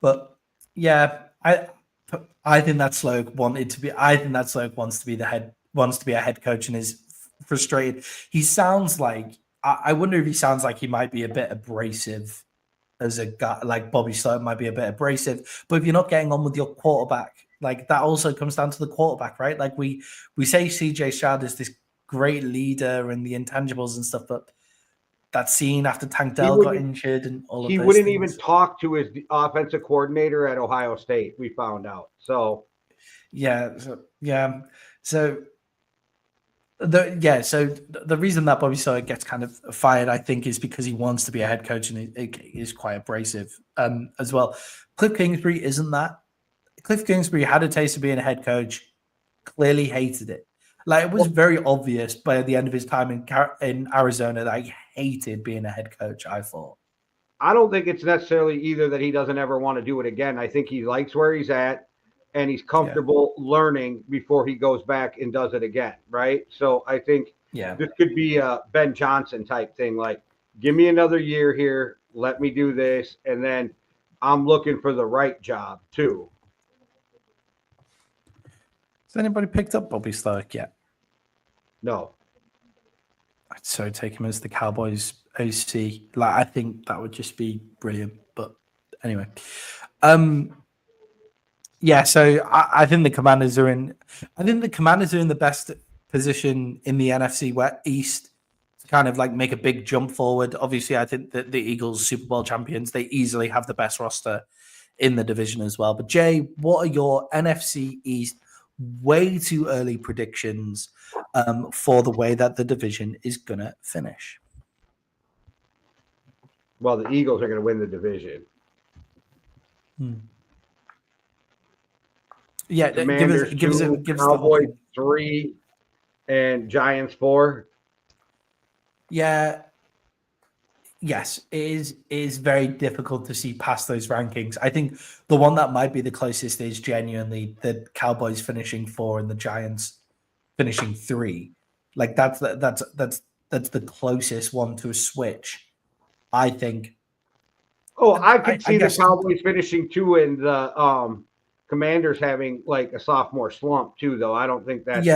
But yeah, I think that Slowick wanted to be. I think that Slowick wants to be a head coach and is frustrated. He sounds like. I wonder if he sounds like he might be a bit abrasive as a guy. Like Bobby Slowick might be a bit abrasive. But if you're not getting on with your quarterback, like that also comes down to the quarterback, right? Like we say CJ Stroud is this great leader and the intangibles and stuff, but that scene after Tank Dell got injured and all of he those wouldn't things. even talk to his offensive coordinator at Ohio State, we found out. So So the reason that Bobby Slowick gets kind of fired, I think, is because he wants to be a head coach and it is quite abrasive as well. Cliff Kingsbury isn't that. Cliff Kingsbury had a taste of being a head coach, clearly hated it. Like, it was very obvious by the end of his time in Arizona that he hated being a head coach, I thought. I don't think it's necessarily either that he doesn't ever want to do it again. I think he likes where he's at and he's comfortable learning before he goes back and does it again, right? So I think this could be a Ben Johnson type thing, like, give me another year here, let me do this, and then I'm looking for the right job too. Has anybody picked up Bobby Slowick yet? No. I'd so take him as the Cowboys OC. Like, I think that would just be brilliant. But anyway, yeah. So I think the Commanders are in. I think the Commanders are in the best position in the NFC East to kind of like make a big jump forward. Obviously, I think that the Eagles, Super Bowl champions, they easily have the best roster in the division as well. But Jay, what are your NFC East way too early predictions for the way that the division is going to finish? Well, the Eagles are going to win the division. Yeah, Commanders give us 2, Cowboys 3, and Giants 4. Yeah. Yes, it is very difficult to see past those rankings. I think the one that might be the closest is genuinely the Cowboys finishing 4 and the Giants finishing 3. Like that's the closest one to a switch, I think. Oh, I could see the Cowboys finishing 2 and the Commanders having like a sophomore slump too, though. I don't think that's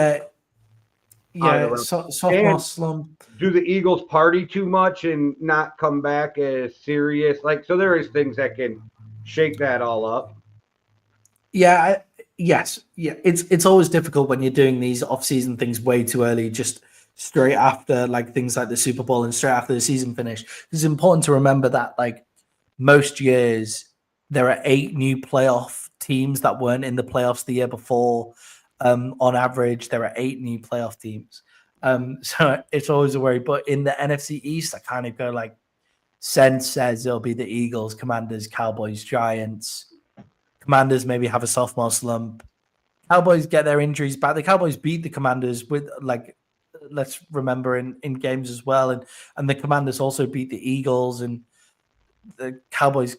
sophomore slump. Do the Eagles party too much and not come back as serious? Like, so there is things that can shake that all up. Yeah, it's always difficult when you're doing these off-season things way too early, just straight after like things like the Super Bowl and straight after the season finish. It's important to remember that like most years there are 8 new playoff teams that weren't in the playoffs the year before. On average, there are 8 new playoff teams. So it's always a worry. But in the NFC East, I kind of go like, Sense says it'll be the Eagles, Commanders, Cowboys, Giants. Commanders maybe have a sophomore slump. Cowboys get their injuries back. The Cowboys beat the Commanders with like, let's remember in games as well. And the Commanders also beat the Eagles, and the Cowboys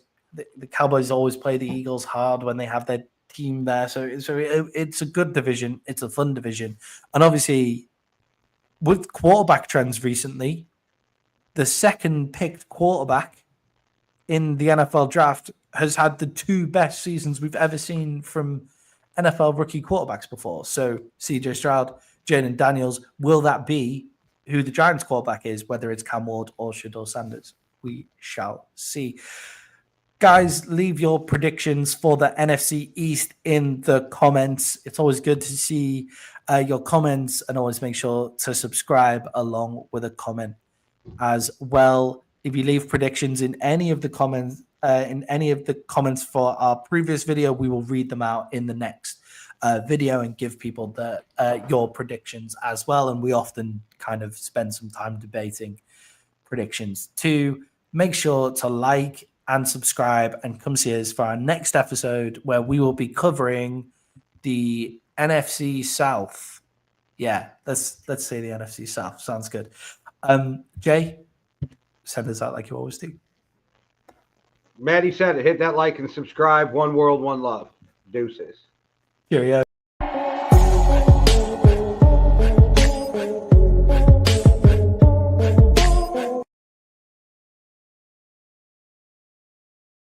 always play the Eagles hard when they have their team there. So it's a good division. It's a fun division. And obviously with quarterback trends recently, the second picked quarterback in the NFL draft has had the 2 best seasons we've ever seen from NFL rookie quarterbacks before. So CJ Stroud, Jayden Daniels, will that be who the Giants quarterback is, whether it's Cam Ward or Shedeur Sanders? We shall see. Guys, leave your predictions for the NFC East in the comments. It's always good to see your comments, and always make sure to subscribe along with a comment as well. If you leave predictions in any of the comments, for our previous video, we will read them out in the next video and give people your predictions as well. And we often kind of spend some time debating predictions too. Make sure to like and subscribe, and come see us for our next episode, where we will be covering the NFC South. Yeah, let's say the NFC South. Sounds good. Jay, send us out like you always do. Maddie said it. Hit that like and subscribe. One world, one love. Deuces. Cheerio.